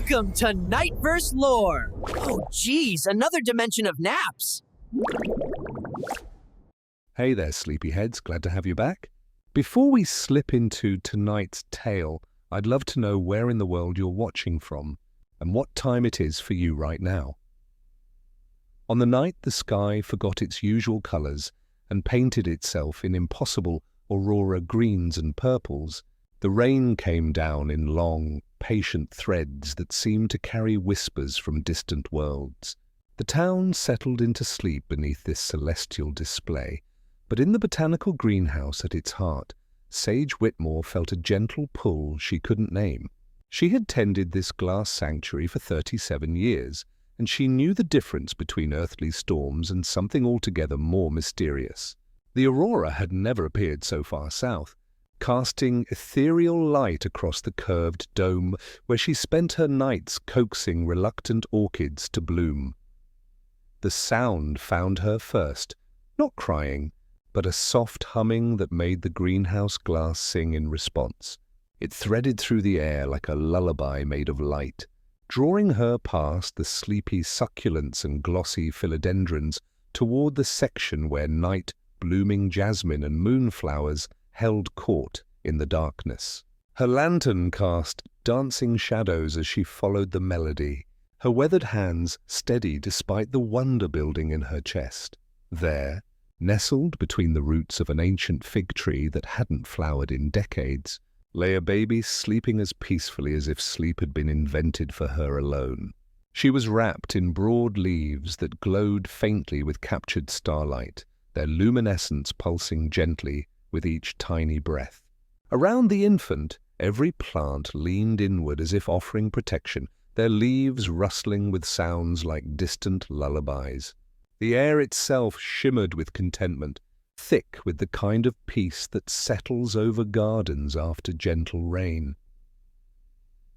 Welcome to Nightverse lore! Oh geez, another dimension of naps! Hey there, sleepyheads. Glad to have you back. Before we slip into tonight's tale, I'd love to know where in the world you're watching from and what time it is for you right now. On the night the sky forgot its usual colors and painted itself in impossible aurora greens and purples, the rain came down in long, patient threads that seemed to carry whispers from distant worlds. The town settled into sleep beneath this celestial display, but in the botanical greenhouse at its heart, Sage Whitmore felt a gentle pull she couldn't name. She had tended this glass sanctuary for 37 years, and she knew the difference between earthly storms and something altogether more mysterious. The aurora had never appeared so far south, casting ethereal light across the curved dome where she spent her nights coaxing reluctant orchids to bloom. The sound found her first, not crying, but a soft humming that made the greenhouse glass sing in response. It threaded through the air like a lullaby made of light, drawing her past the sleepy succulents and glossy philodendrons toward the section where night, blooming jasmine and moonflowers held court in the darkness. Her lantern cast dancing shadows as she followed the melody, her weathered hands steady despite the wonder building in her chest. There, nestled between the roots of an ancient fig tree that hadn't flowered in decades, lay a baby sleeping as peacefully as if sleep had been invented for her alone. She was wrapped in broad leaves that glowed faintly with captured starlight, their luminescence pulsing gently with each tiny breath. Around the infant, every plant leaned inward as if offering protection, their leaves rustling with sounds like distant lullabies. The air itself shimmered with contentment, thick with the kind of peace that settles over gardens after gentle rain.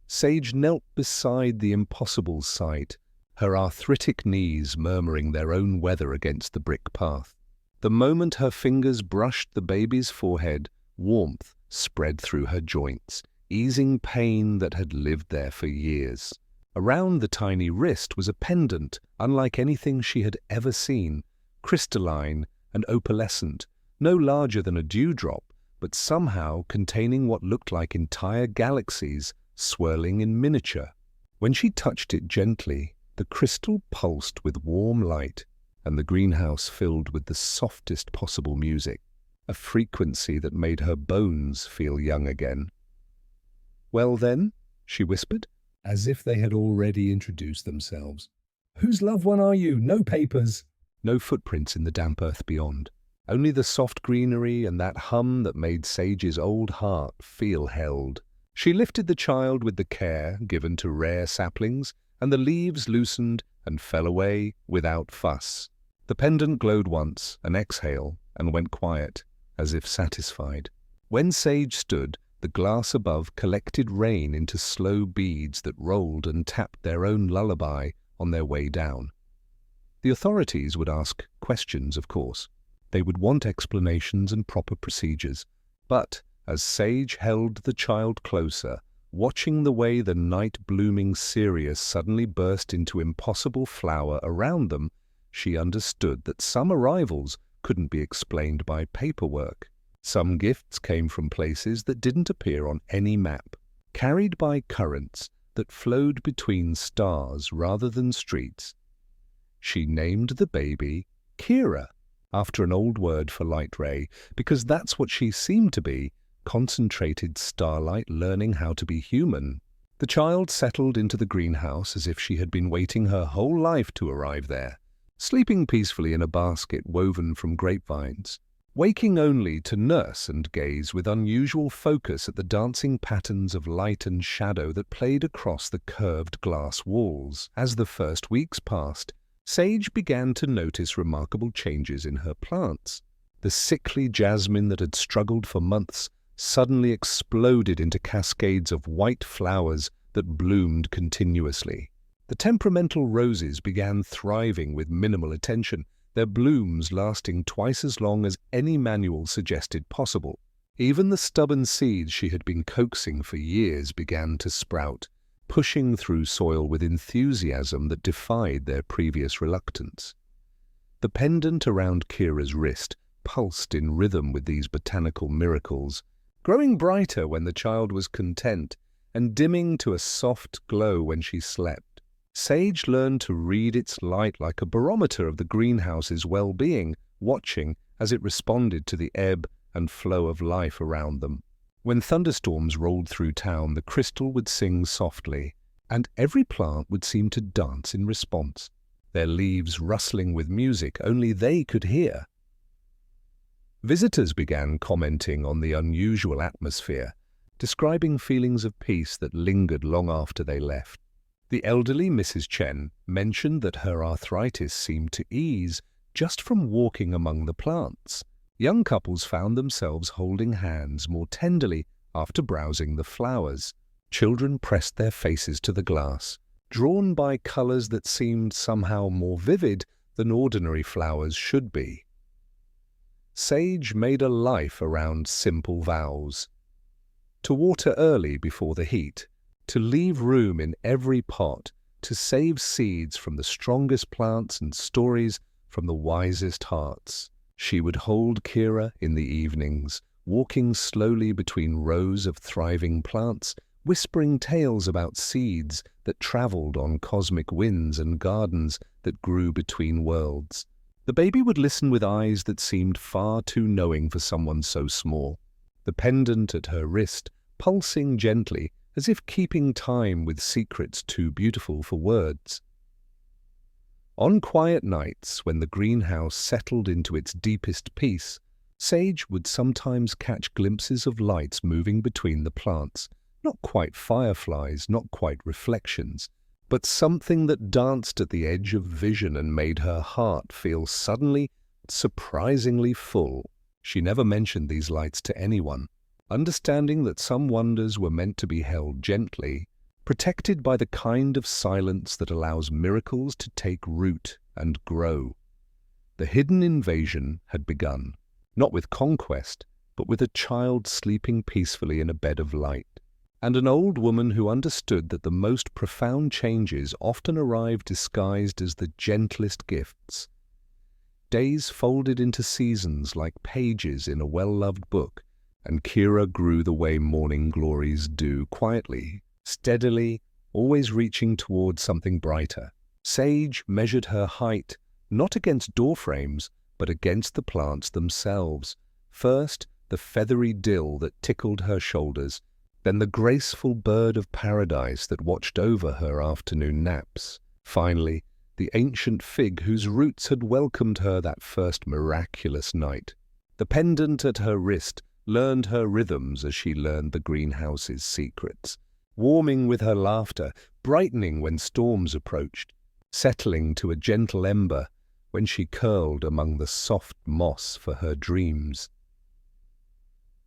Sage knelt beside the impossible sight, her arthritic knees murmuring their own weather against the brick path. The moment her fingers brushed the baby's forehead, warmth spread through her joints, easing pain that had lived there for years. Around the tiny wrist was a pendant unlike anything she had ever seen, crystalline and opalescent, no larger than a dewdrop, but somehow containing what looked like entire galaxies swirling in miniature. When she touched it gently, the crystal pulsed with warm light, and the greenhouse filled with the softest possible music, a frequency that made her bones feel young again. "Well then," she whispered, as if they had already introduced themselves. "Whose loved one are you? No papers." No footprints in the damp earth beyond, only the soft greenery and that hum that made Sage's old heart feel held. She lifted the child with the care given to rare saplings, and the leaves loosened and fell away without fuss. The pendant glowed once, an exhale, and went quiet, as if satisfied. When Sage stood, the glass above collected rain into slow beads that rolled and tapped their own lullaby on their way down. The authorities would ask questions, of course. They would want explanations and proper procedures. But as Sage held the child closer, watching the way the night-blooming cereus suddenly burst into impossible flower around them, she understood that some arrivals couldn't be explained by paperwork. Some gifts came from places that didn't appear on any map, carried by currents that flowed between stars rather than streets. She named the baby Kira, after an old word for light ray, because that's what she seemed to be, concentrated starlight learning how to be human. The child settled into the greenhouse as if she had been waiting her whole life to arrive there, sleeping peacefully in a basket woven from grapevines, waking only to nurse and gaze with unusual focus at the dancing patterns of light and shadow that played across the curved glass walls. As the first weeks passed, Sage began to notice remarkable changes in her plants. The sickly jasmine that had struggled for months suddenly exploded into cascades of white flowers that bloomed continuously. The temperamental roses began thriving with minimal attention, their blooms lasting twice as long as any manual suggested possible. Even the stubborn seeds she had been coaxing for years began to sprout, pushing through soil with enthusiasm that defied their previous reluctance. The pendant around Kira's wrist pulsed in rhythm with these botanical miracles, growing brighter when the child was content and dimming to a soft glow when she slept. Sage learned to read its light like a barometer of the greenhouse's well-being, watching as it responded to the ebb and flow of life around them. When thunderstorms rolled through town, the crystal would sing softly, and every plant would seem to dance in response, their leaves rustling with music only they could hear. Visitors began commenting on the unusual atmosphere, describing feelings of peace that lingered long after they left. The elderly Mrs. Chen mentioned that her arthritis seemed to ease just from walking among the plants. Young couples found themselves holding hands more tenderly after browsing the flowers. Children pressed their faces to the glass, drawn by colors that seemed somehow more vivid than ordinary flowers should be. Sage made a life around simple vows: to water early before the heat, to leave room in every pot, to save seeds from the strongest plants and stories from the wisest hearts. She would hold Kira in the evenings, walking slowly between rows of thriving plants, whispering tales about seeds that traveled on cosmic winds and gardens that grew between worlds. The baby would listen with eyes that seemed far too knowing for someone so small, the pendant at her wrist pulsing gently as if keeping time with secrets too beautiful for words. On quiet nights, when the greenhouse settled into its deepest peace, Sage would sometimes catch glimpses of lights moving between the plants, not quite fireflies, not quite reflections, but something that danced at the edge of vision and made her heart feel suddenly, surprisingly full. She never mentioned these lights to anyone, understanding that some wonders were meant to be held gently, protected by the kind of silence that allows miracles to take root and grow. The hidden invasion had begun, not with conquest, but with a child sleeping peacefully in a bed of light, and an old woman who understood that the most profound changes often arrive disguised as the gentlest gifts. Days folded into seasons like pages in a well-loved book, and Kira grew the way morning glories do, quietly, steadily, always reaching toward something brighter. Sage measured her height, not against doorframes, but against the plants themselves. First, the feathery dill that tickled her shoulders, then the graceful bird of paradise that watched over her afternoon naps. Finally, the ancient fig whose roots had welcomed her that first miraculous night. The pendant at her wrist learned her rhythms as she learned the greenhouse's secrets, warming with her laughter, brightening when storms approached, settling to a gentle ember when she curled among the soft moss for her dreams.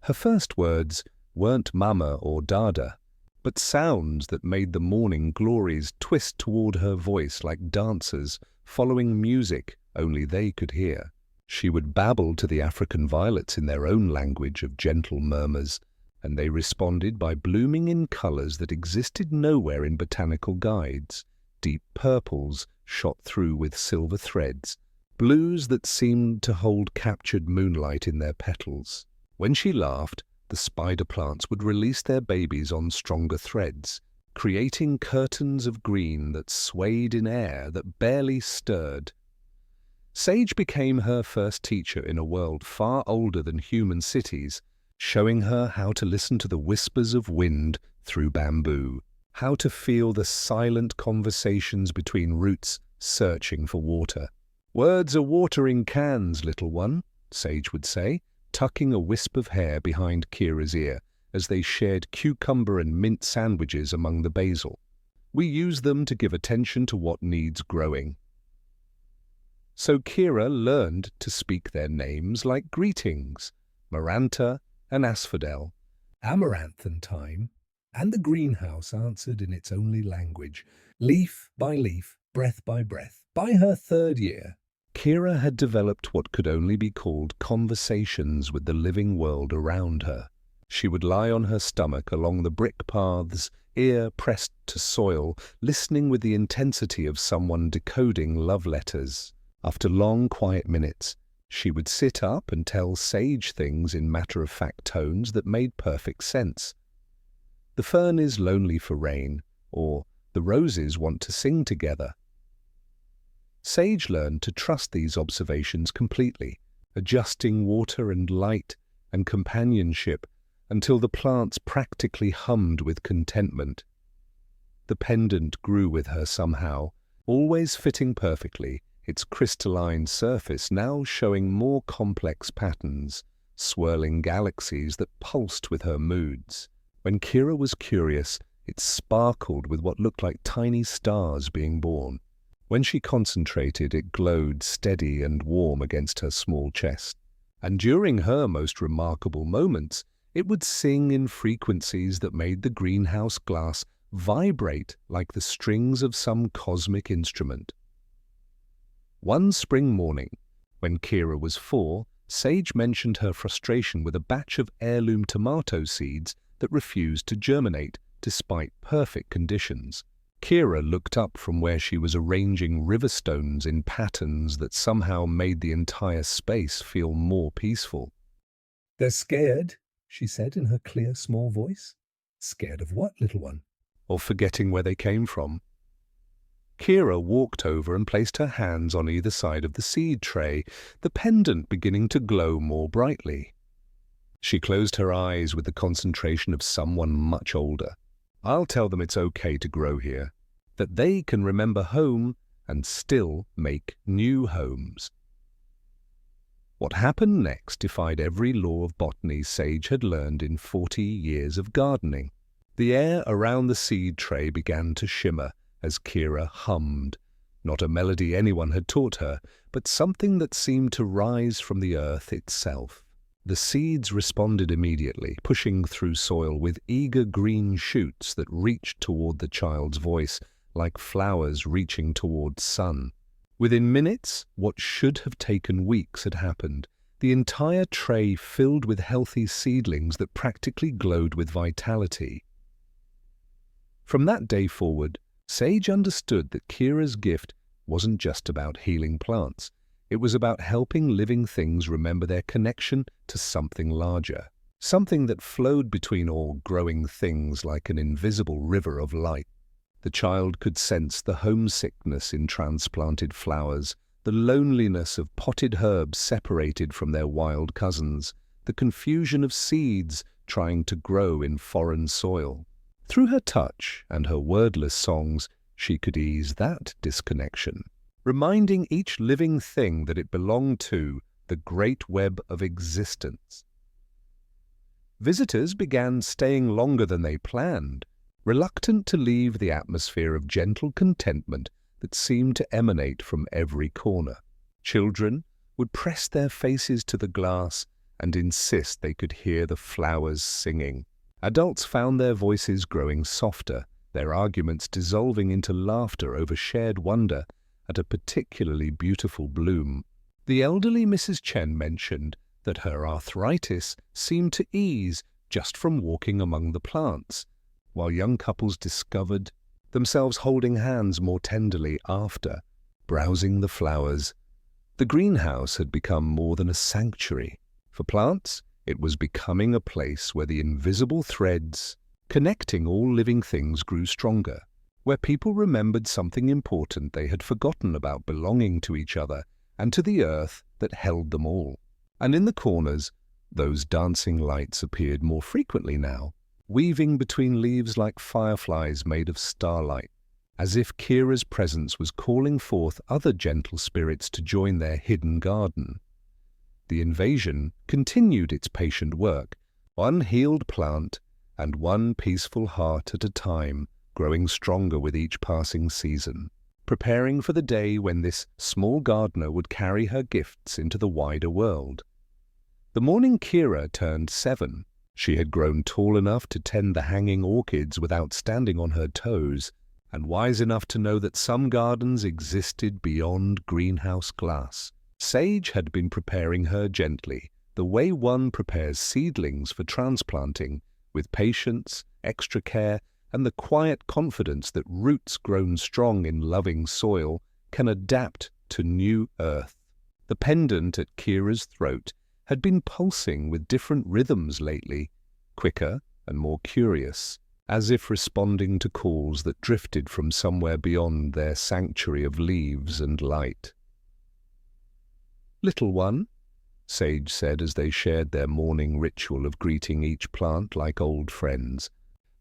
Her first words weren't mama or dada, but sounds that made the morning glories twist toward her voice like dancers following music only they could hear. She would babble to the African violets in their own language of gentle murmurs, and they responded by blooming in colors that existed nowhere in botanical guides: deep purples shot through with silver threads, blues that seemed to hold captured moonlight in their petals. When she laughed, the spider plants would release their babies on stronger threads, creating curtains of green that swayed in air that barely stirred. Sage became her first teacher in a world far older than human cities, showing her how to listen to the whispers of wind through bamboo, how to feel the silent conversations between roots searching for water. "Words are watering cans, little one," Sage would say, tucking a wisp of hair behind Kira's ear as they shared cucumber and mint sandwiches among the basil. "We use them to give attention to what needs growing." So Kira learned to speak their names like greetings: Maranta and Asphodel, Amaranth and Thyme, and the greenhouse answered in its only language, leaf by leaf, breath by breath. By her third year, Kira had developed what could only be called conversations with the living world around her. She would lie on her stomach along the brick paths, ear pressed to soil, listening with the intensity of someone decoding love letters. After long, quiet minutes, she would sit up and tell Sage things in matter-of-fact tones that made perfect sense. The fern is lonely for rain, or the roses want to sing together. Sage learned to trust these observations completely, adjusting water and light and companionship until the plants practically hummed with contentment. The pendant grew with her somehow, always fitting perfectly, its crystalline surface now showing more complex patterns, swirling galaxies that pulsed with her moods. When Kira was curious, it sparkled with what looked like tiny stars being born. When she concentrated, it glowed steady and warm against her small chest. And during her most remarkable moments, it would sing in frequencies that made the greenhouse glass vibrate like the strings of some cosmic instrument. One spring morning, when Kira was 4, Sage mentioned her frustration with a batch of heirloom tomato seeds that refused to germinate despite perfect conditions. Kira looked up from where she was arranging river stones in patterns that somehow made the entire space feel more peaceful. "They're scared," she said in her clear, small voice. "Scared of what, little one?" "Of forgetting where they came from." Kira walked over and placed her hands on either side of the seed tray, the pendant beginning to glow more brightly. She closed her eyes with the concentration of someone much older. "I'll tell them it's okay to grow here, that they can remember home and still make new homes." What happened next defied every law of botany Sage had learned in 40 years of gardening. The air around the seed tray began to shimmer as Kira hummed, not a melody anyone had taught her, but something that seemed to rise from the earth itself. The seeds responded immediately, pushing through soil with eager green shoots that reached toward the child's voice, like flowers reaching toward sun. Within minutes, what should have taken weeks had happened, the entire tray filled with healthy seedlings that practically glowed with vitality. From that day forward, Sage understood that Kira's gift wasn't just about healing plants. It was about helping living things remember their connection to something larger, something that flowed between all growing things like an invisible river of light. The child could sense the homesickness in transplanted flowers, the loneliness of potted herbs separated from their wild cousins, the confusion of seeds trying to grow in foreign soil. Through her touch and her wordless songs, she could ease that disconnection, reminding each living thing that it belonged to the great web of existence. Visitors began staying longer than they planned, reluctant to leave the atmosphere of gentle contentment that seemed to emanate from every corner. Children would press their faces to the glass and insist they could hear the flowers singing. Adults found their voices growing softer, their arguments dissolving into laughter over shared wonder at a particularly beautiful bloom. The elderly Mrs. Chen mentioned that her arthritis seemed to ease just from walking among the plants, while young couples discovered themselves holding hands more tenderly after browsing the flowers. The greenhouse had become more than a sanctuary. For plants, it was becoming a place where the invisible threads connecting all living things grew stronger, where people remembered something important they had forgotten about belonging to each other and to the earth that held them all. And in the corners, those dancing lights appeared more frequently now, weaving between leaves like fireflies made of starlight, as if Kira's presence was calling forth other gentle spirits to join their hidden garden. The invasion continued its patient work, one healed plant and one peaceful heart at a time, growing stronger with each passing season, preparing for the day when this small gardener would carry her gifts into the wider world. The morning Kira turned 7, she had grown tall enough to tend the hanging orchids without standing on her toes, and wise enough to know that some gardens existed beyond greenhouse glass. Sage had been preparing her gently, the way one prepares seedlings for transplanting, with patience, extra care, and the quiet confidence that roots grown strong in loving soil can adapt to new earth. The pendant at Kira's throat had been pulsing with different rhythms lately, quicker and more curious, as if responding to calls that drifted from somewhere beyond their sanctuary of leaves and light. "Little one," Sage said as they shared their morning ritual of greeting each plant like old friends,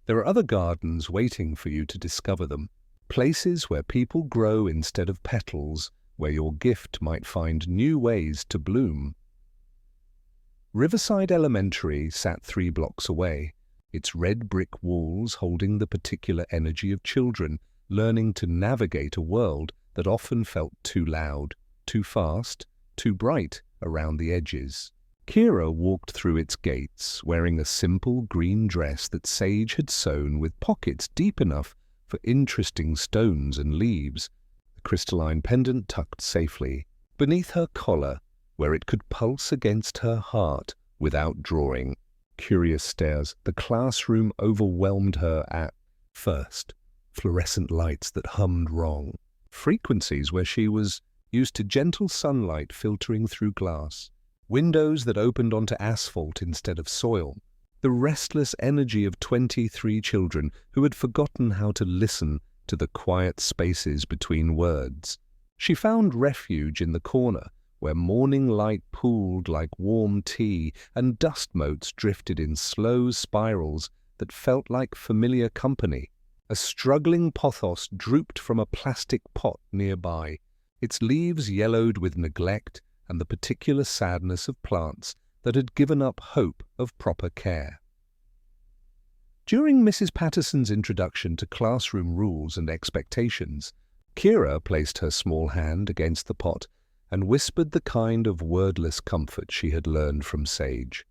"there are other gardens waiting for you to discover them, places where people grow instead of petals, where your gift might find new ways to bloom." Riverside Elementary sat 3 blocks away, its red brick walls holding the particular energy of children learning to navigate a world that often felt too loud, too fast, too bright around the edges. Kira walked through its gates wearing a simple green dress that Sage had sewn with pockets deep enough for interesting stones and leaves, the crystalline pendant tucked safely beneath her collar where it could pulse against her heart without drawing. Curious stares. The classroom overwhelmed her at first. Fluorescent lights that hummed wrong. Frequencies where she was used to gentle sunlight filtering through glass. Windows that opened onto asphalt instead of soil. The restless energy of 23 children who had forgotten how to listen to the quiet spaces between words. She found refuge in the corner, where morning light pooled like warm tea and dust motes drifted in slow spirals that felt like familiar company. A struggling pothos drooped from a plastic pot nearby, its leaves yellowed with neglect and the particular sadness of plants that had given up hope of proper care. During Mrs. Patterson's introduction to classroom rules and expectations, Kira placed her small hand against the pot and whispered the kind of wordless comfort she had learned from Sage.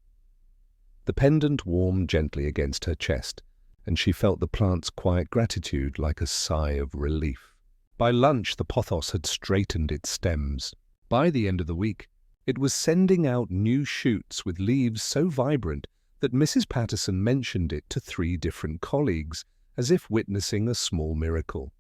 The pendant warmed gently against her chest, and she felt the plant's quiet gratitude like a sigh of relief. By lunch, the pothos had straightened its stems. By the end of the week, it was sending out new shoots with leaves so vibrant that Mrs. Patterson mentioned it to 3 different colleagues, as if witnessing a small miracle.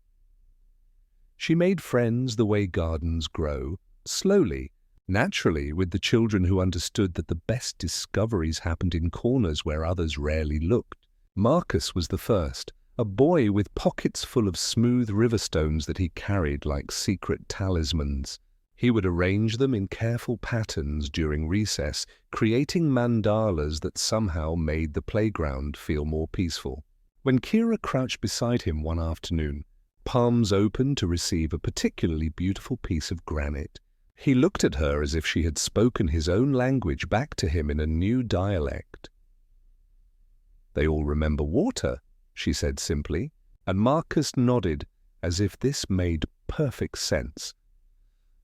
She made friends the way gardens grow, slowly, naturally, with the children who understood that the best discoveries happened in corners where others rarely looked. Marcus was the first, a boy with pockets full of smooth riverstones that he carried like secret talismans. He would arrange them in careful patterns during recess, creating mandalas that somehow made the playground feel more peaceful. When Kira crouched beside him one afternoon, palms open to receive a particularly beautiful piece of granite, he looked at her as if she had spoken his own language back to him in a new dialect. "They all remember water," she said simply, and Marcus nodded as if this made perfect sense.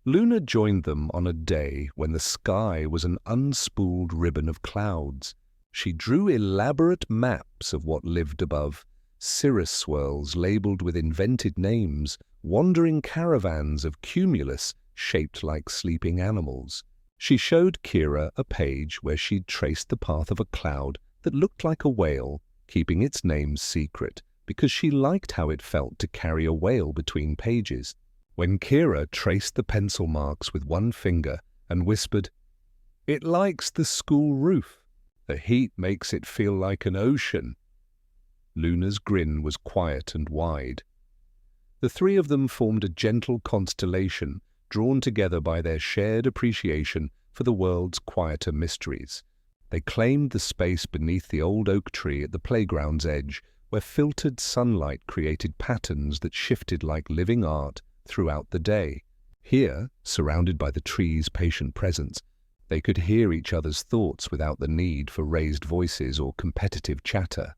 Luna joined them on a day when the sky was an unspooled ribbon of clouds. She drew elaborate maps of what lived above, cirrus swirls labeled with invented names, wandering caravans of cumulus shaped like sleeping animals. She showed Kira a page where she'd traced the path of a cloud that looked like a whale, keeping its name secret because she liked how it felt to carry a whale between pages. When Kira traced the pencil marks with one finger and whispered, "It likes the school roof. The heat makes it feel like an ocean," Luna's grin was quiet and wide. The 3 of them formed a gentle constellation, drawn together by their shared appreciation for the world's quieter mysteries. They claimed the space beneath the old oak tree at the playground's edge, where filtered sunlight created patterns that shifted like living art throughout the day. Here, surrounded by the tree's patient presence, they could hear each other's thoughts without the need for raised voices or competitive chatter.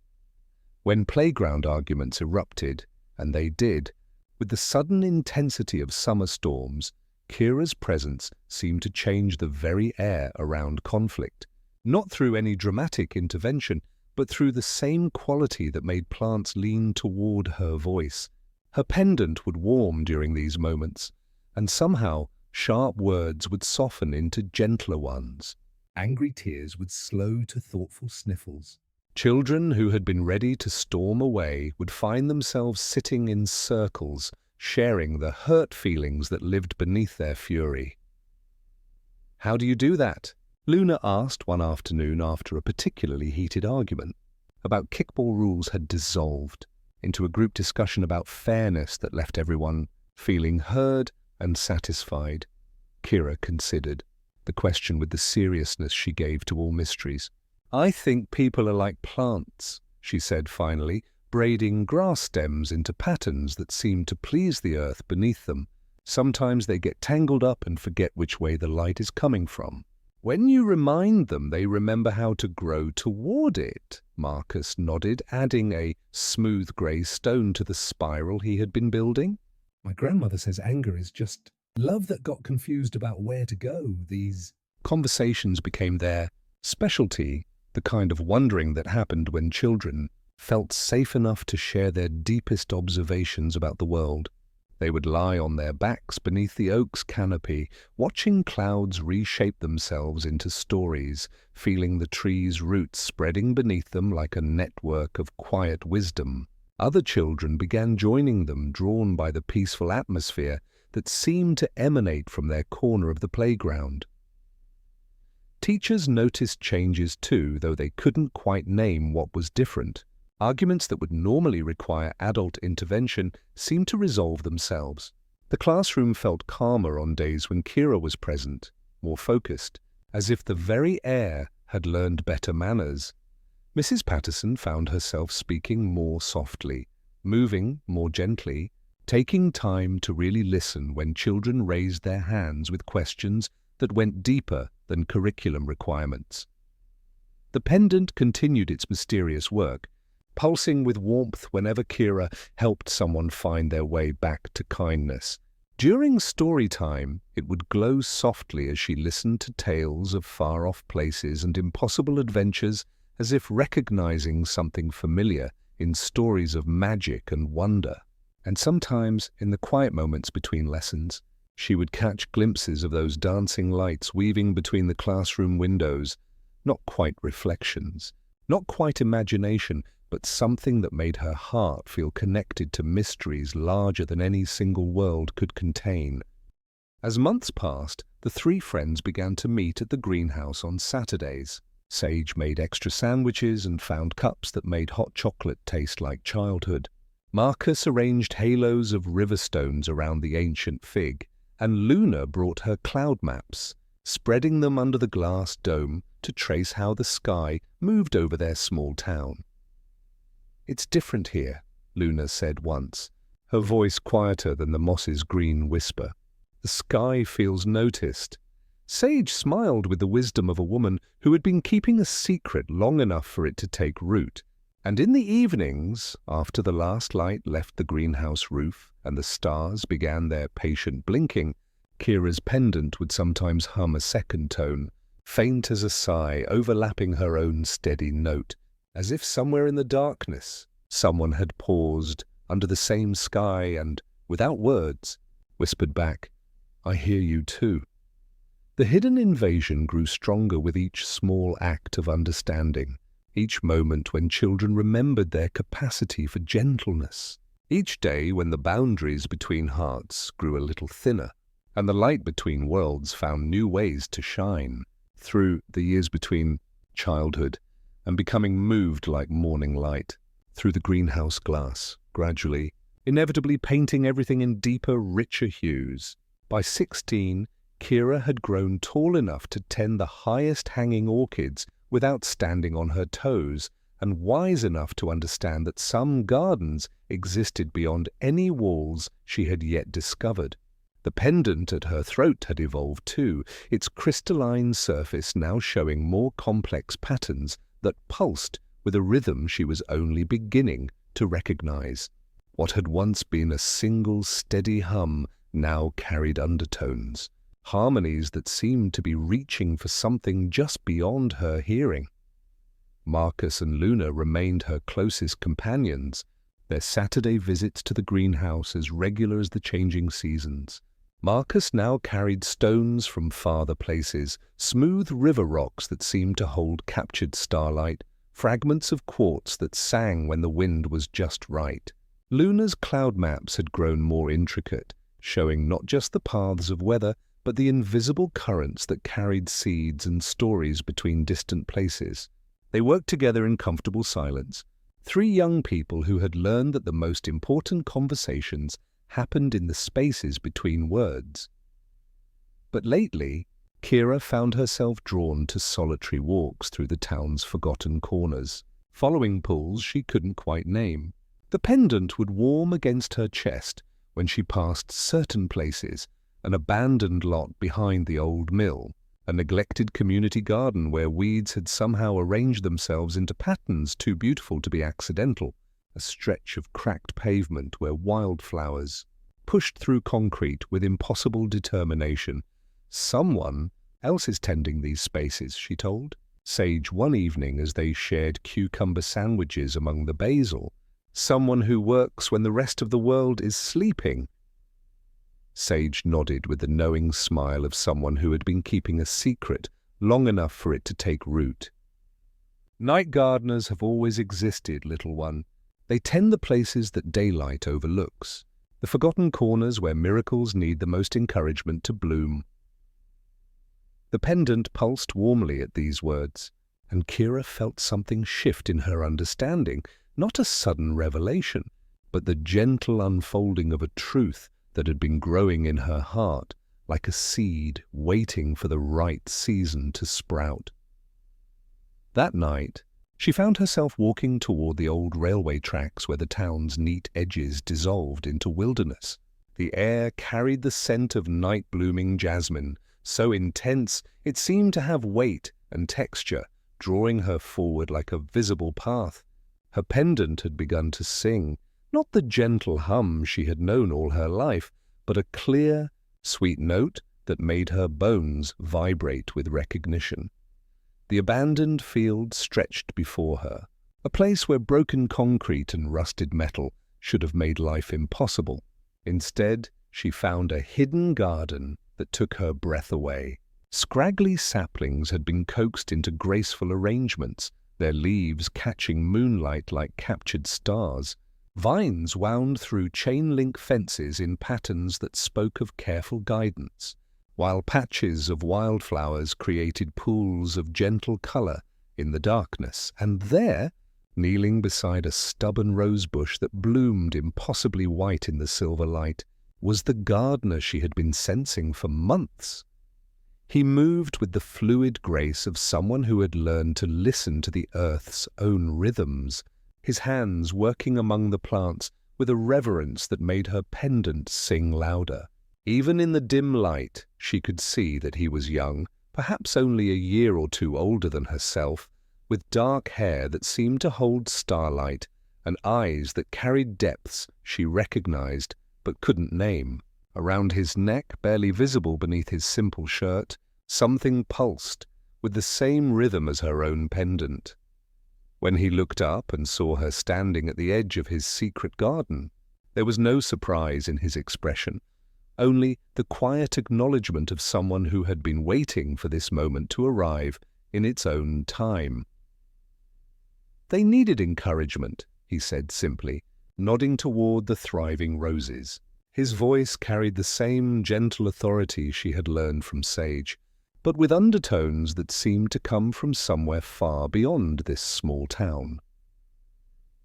When playground arguments erupted, and they did, with the sudden intensity of summer storms, Kira's presence seemed to change the very air around conflict. Not through any dramatic intervention, but through the same quality that made plants lean toward her voice. Her pendant would warm during these moments, and somehow sharp words would soften into gentler ones. Angry tears would slow to thoughtful sniffles. Children who had been ready to storm away would find themselves sitting in circles, sharing the hurt feelings that lived beneath their fury. "How do you do that?" Luna asked one afternoon after a particularly heated argument about kickball rules had dissolved into a group discussion about fairness that left everyone feeling heard and satisfied. Kira considered the question with the seriousness she gave to all mysteries. "I think people are like plants," she said finally, braiding grass stems into patterns that seem to please the earth beneath them. Sometimes they get tangled up and forget which way the light is coming from. When you remind them, they remember how to grow toward it. Marcus nodded, adding a smooth grey stone to the spiral he had been building. "My grandmother says anger is just love that got confused about where to go." These conversations became their specialty, the kind of wondering that happened when children felt safe enough to share their deepest observations about the world. They would lie on their backs beneath the oak's canopy, watching clouds reshape themselves into stories, feeling the trees' roots spreading beneath them like a network of quiet wisdom. Other children began joining them, drawn by the peaceful atmosphere that seemed to emanate from their corner of the playground. Teachers noticed changes too, though they couldn't quite name what was different. Arguments that would normally require adult intervention seemed to resolve themselves. The classroom felt calmer on days when Kira was present, more focused, as if the very air had learned better manners. Mrs. Patterson found herself speaking more softly, moving more gently, taking time to really listen when children raised their hands with questions that went deeper than curriculum requirements. The pendant continued its mysterious work, pulsing with warmth whenever Kira helped someone find their way back to kindness. During story time, it would glow softly as she listened to tales of far-off places and impossible adventures, as if recognizing something familiar in stories of magic and wonder. And sometimes, in the quiet moments between lessons, she would catch glimpses of those dancing lights weaving between the classroom windows, not quite reflections, not quite imagination, but something that made her heart feel connected to mysteries larger than any single world could contain. As months passed, the three friends began to meet at the greenhouse on Saturdays. Sage made extra sandwiches and found cups that made hot chocolate taste like childhood. Marcus arranged halos of river stones around the ancient fig, and Luna brought her cloud maps, spreading them under the glass dome to trace how the sky moved over their small town. "It's different here," Luna said once, her voice quieter than the moss's green whisper. "The sky feels noticed." Sage smiled with the wisdom of a woman who had been keeping a secret long enough for it to take root. And in the evenings, after the last light left the greenhouse roof and the stars began their patient blinking, Kira's pendant would sometimes hum a second tone, faint as a sigh overlapping her own steady note, as if somewhere in the darkness someone had paused under the same sky and, without words, whispered back, "I hear you too." The hidden invasion grew stronger with each small act of understanding, each moment when children remembered their capacity for gentleness, each day when the boundaries between hearts grew a little thinner, and the light between worlds found new ways to shine. Through the years between childhood and becoming moved like morning light, through the greenhouse glass, gradually, inevitably painting everything in deeper, richer hues. By 16, Kira had grown tall enough to tend the highest hanging orchids without standing on her toes, and wise enough to understand that some gardens existed beyond any walls she had yet discovered. The pendant at her throat had evolved too, its crystalline surface now showing more complex patterns that pulsed with a rhythm she was only beginning to recognize. What had once been a single steady hum now carried undertones, harmonies that seemed to be reaching for something just beyond her hearing. Marcus and Luna remained her closest companions, their Saturday visits to the greenhouse as regular as the changing seasons. Marcus now carried stones from farther places, smooth river rocks that seemed to hold captured starlight, fragments of quartz that sang when the wind was just right. Luna's cloud maps had grown more intricate, showing not just the paths of weather, but the invisible currents that carried seeds and stories between distant places. They worked together in comfortable silence, three young people who had learned that the most important conversations happened in the spaces between words. But lately, Kira found herself drawn to solitary walks through the town's forgotten corners, following pools she couldn't quite name. The pendant would warm against her chest when she passed certain places, an abandoned lot behind the old mill, a neglected community garden where weeds had somehow arranged themselves into patterns too beautiful to be accidental, a stretch of cracked pavement where wildflowers pushed through concrete with impossible determination. Someone else is tending these spaces, she told Sage one evening as they shared cucumber sandwiches among the basil. Someone who works when the rest of the world is sleeping. Sage nodded with the knowing smile of someone who had been keeping a secret long enough for it to take root. Night gardeners have always existed, little one. They tend the places that daylight overlooks, the forgotten corners where miracles need the most encouragement to bloom. The pendant pulsed warmly at these words, and Kira felt something shift in her understanding, not a sudden revelation, but the gentle unfolding of a truth that had been growing in her heart, like a seed waiting for the right season to sprout. That night, she found herself walking toward the old railway tracks where the town's neat edges dissolved into wilderness. The air carried the scent of night-blooming jasmine, so intense it seemed to have weight and texture, drawing her forward like a visible path. Her pendant had begun to sing, not the gentle hum she had known all her life, but a clear, sweet note that made her bones vibrate with recognition. The abandoned field stretched before her, a place where broken concrete and rusted metal should have made life impossible. Instead, she found a hidden garden that took her breath away. Scraggly saplings had been coaxed into graceful arrangements, their leaves catching moonlight like captured stars. Vines wound through chain-link fences in patterns that spoke of careful guidance, while patches of wildflowers created pools of gentle color in the darkness. And there, kneeling beside a stubborn rosebush that bloomed impossibly white in the silver light, was the gardener she had been sensing for months. He moved with the fluid grace of someone who had learned to listen to the earth's own rhythms, his hands working among the plants with a reverence that made her pendant sing louder. Even in the dim light, she could see that he was young, perhaps only a year or two older than herself, with dark hair that seemed to hold starlight and eyes that carried depths she recognized but couldn't name. Around his neck, barely visible beneath his simple shirt, something pulsed with the same rhythm as her own pendant. When he looked up and saw her standing at the edge of his secret garden, there was no surprise in his expression, only the quiet acknowledgement of someone who had been waiting for this moment to arrive in its own time. They needed encouragement, he said simply, nodding toward the thriving roses. His voice carried the same gentle authority she had learned from Sage, but with undertones that seemed to come from somewhere far beyond this small town.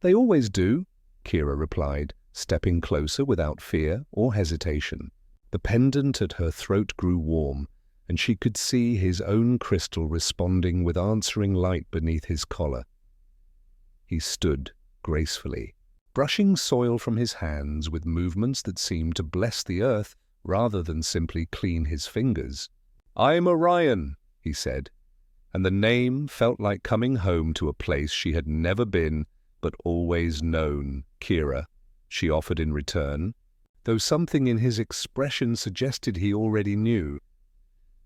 "They always do," Kira replied, stepping closer without fear or hesitation. The pendant at her throat grew warm, and she could see his own crystal responding with answering light beneath his collar. He stood gracefully, brushing soil from his hands with movements that seemed to bless the earth rather than simply clean his fingers. "I'm Orion," he said, and the name felt like coming home to a place she had never been but always known. "Kira," she offered in return, though something in his expression suggested he already knew.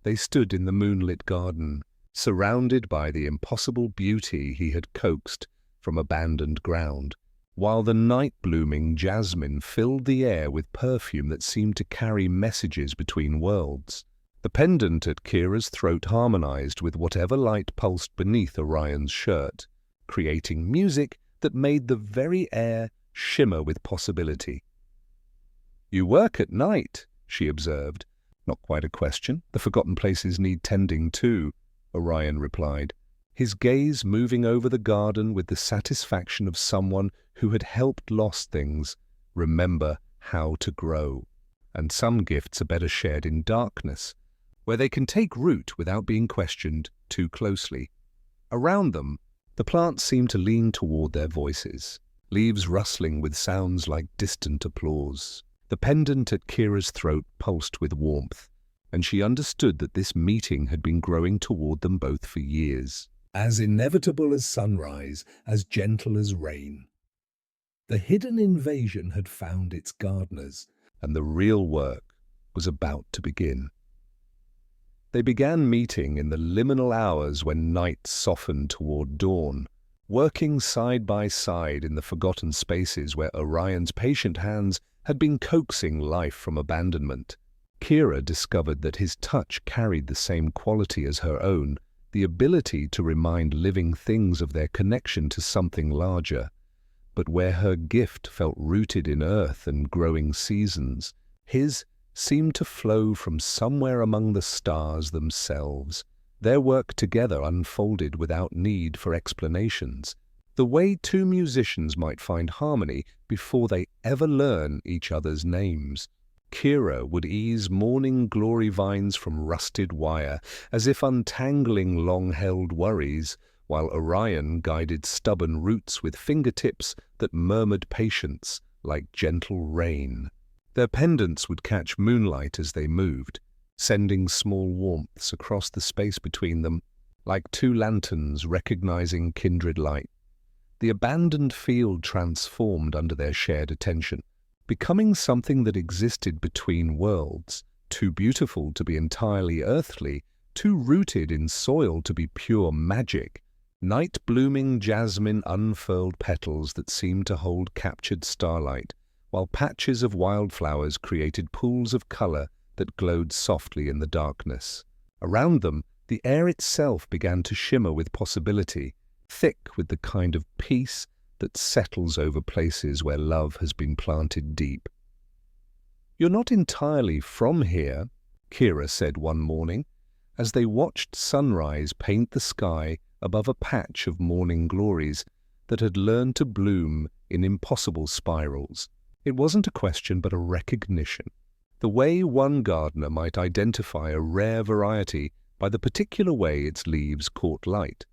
They stood in the moonlit garden, surrounded by the impossible beauty he had coaxed from abandoned ground, while the night-blooming jasmine filled the air with perfume that seemed to carry messages between worlds. The pendant at Kira's throat harmonized with whatever light pulsed beneath Orion's shirt, creating music that made the very air shimmer with possibility. "You work at night," she observed. "Not quite a question. The forgotten places need tending too," Orion replied, his gaze moving over the garden with the satisfaction of someone who had helped lost things remember how to grow. And some gifts are better shared in darkness, where they can take root without being questioned too closely. Around them, the plants seemed to lean toward their voices, leaves rustling with sounds like distant applause. The pendant at Kira's throat pulsed with warmth, and she understood that this meeting had been growing toward them both for years. As inevitable as sunrise, as gentle as rain. The hidden invasion had found its gardeners, and the real work was about to begin. They began meeting in the liminal hours when night softened toward dawn, working side by side in the forgotten spaces where Orion's patient hands had been coaxing life from abandonment. Kira discovered that his touch carried the same quality as her own, the ability to remind living things of their connection to something larger. But where her gift felt rooted in earth and growing seasons, his seemed to flow from somewhere among the stars themselves. Their work together unfolded without need for explanations, the way two musicians might find harmony before they ever learn each other's names. Kira would ease morning glory vines from rusted wire, as if untangling long-held worries, while Orion guided stubborn roots with fingertips that murmured patience like gentle rain. Their pendants would catch moonlight as they moved, sending small warmths across the space between them, like two lanterns recognizing kindred light. The abandoned field transformed under their shared attention, becoming something that existed between worlds, too beautiful to be entirely earthly, too rooted in soil to be pure magic. Night-blooming jasmine unfurled petals that seemed to hold captured starlight, while patches of wildflowers created pools of color that glowed softly in the darkness. Around them, the air itself began to shimmer with possibility, thick with the kind of peace that settles over places where love has been planted deep. "You're not entirely from here," Kira said one morning, as they watched sunrise paint the sky above a patch of morning glories that had learned to bloom in impossible spirals. It wasn't a question but a recognition, the way one gardener might identify a rare variety by the particular way its leaves caught light.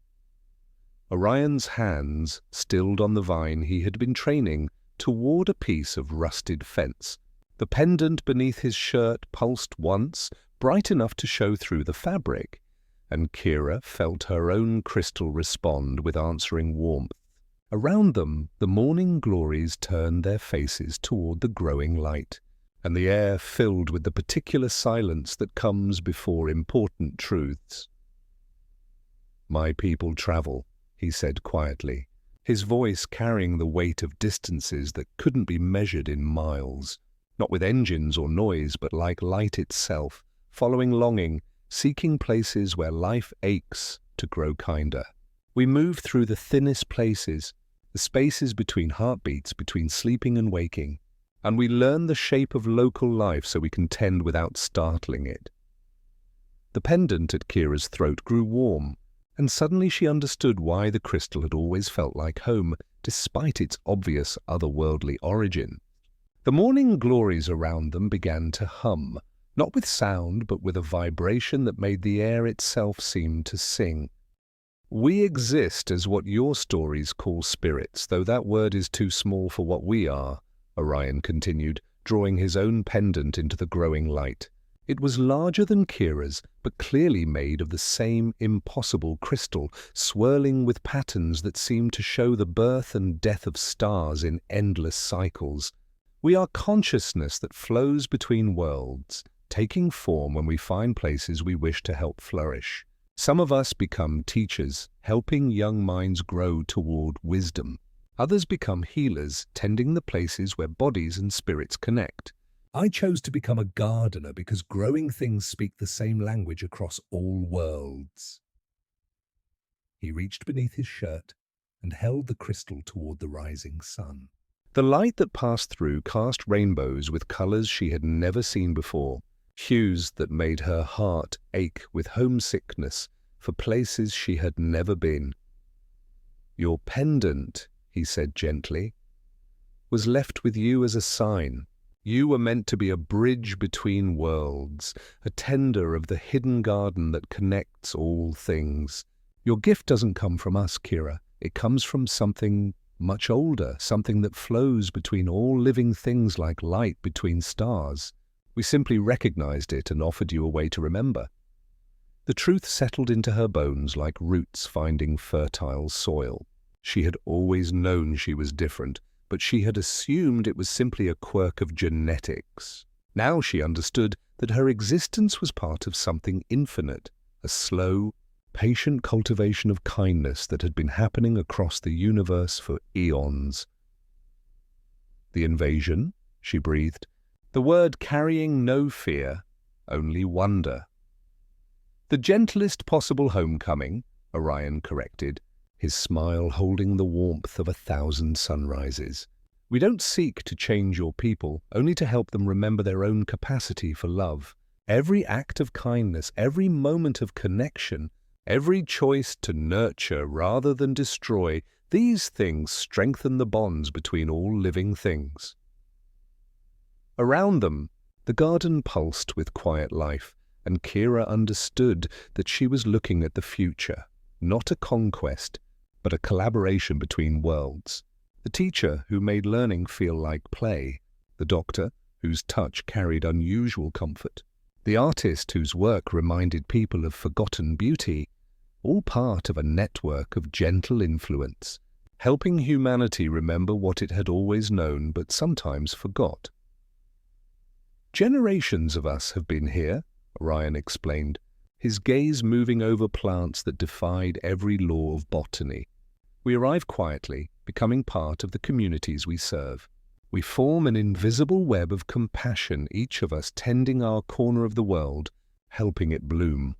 Orion's hands stilled on the vine he had been training toward a piece of rusted fence. The pendant beneath his shirt pulsed once, bright enough to show through the fabric, and Kira felt her own crystal respond with answering warmth. Around them, the morning glories turned their faces toward the growing light, and the air filled with the particular silence that comes before important truths. "My people travel," he said quietly, his voice carrying the weight of distances that couldn't be measured in miles, not with engines or noise, but like light itself, following longing, seeking places where life aches to grow kinder. "We move through the thinnest places, the spaces between heartbeats, between sleeping and waking, and we learn the shape of local life so we can tend without startling it." The pendant at Kira's throat grew warm, and suddenly she understood why the crystal had always felt like home, despite its obvious otherworldly origin. The morning glories around them began to hum, not with sound, but with a vibration that made the air itself seem to sing. "We exist as what your stories call spirits, though that word is too small for what we are," Orion continued, drawing his own pendant into the growing light. It was larger than Kira's, but clearly made of the same impossible crystal, swirling with patterns that seemed to show the birth and death of stars in endless cycles. "We are consciousness that flows between worlds, taking form when we find places we wish to help flourish. Some of us become teachers, helping young minds grow toward wisdom. Others become healers, tending the places where bodies and spirits connect. I chose to become a gardener because growing things speak the same language across all worlds." He reached beneath his shirt, and held the crystal toward the rising sun. The light that passed through cast rainbows with colors she had never seen before, hues that made her heart ache with homesickness for places she had never been. "Your pendant," he said gently, "was left with you as a sign. You were meant to be a bridge between worlds, a tender of the hidden garden that connects all things. Your gift doesn't come from us, Kira. It comes from something much older, something that flows between all living things like light between stars. We simply recognized it and offered you a way to remember." The truth settled into her bones like roots finding fertile soil. She had always known she was different, but she had assumed it was simply a quirk of genetics. Now she understood that her existence was part of something infinite, a slow, patient cultivation of kindness that had been happening across the universe for eons. "The invasion," she breathed, the word carrying no fear, only wonder. "The gentlest possible homecoming," Orion corrected, his smile holding the warmth of 1,000 sunrises. "We don't seek to change your people, only to help them remember their own capacity for love. Every act of kindness, every moment of connection, every choice to nurture rather than destroy, these things strengthen the bonds between all living things." Around them, the garden pulsed with quiet life, and Kira understood that she was looking at the future, not a conquest, but a collaboration between worlds. The teacher who made learning feel like play, the doctor whose touch carried unusual comfort, the artist whose work reminded people of forgotten beauty, all part of a network of gentle influence, helping humanity remember what it had always known but sometimes forgot. "Generations of us have been here," Orion explained, his gaze moving over plants that defied every law of botany. "We arrive quietly, becoming part of the communities we serve. We form an invisible web of compassion, each of us tending our corner of the world, helping it bloom."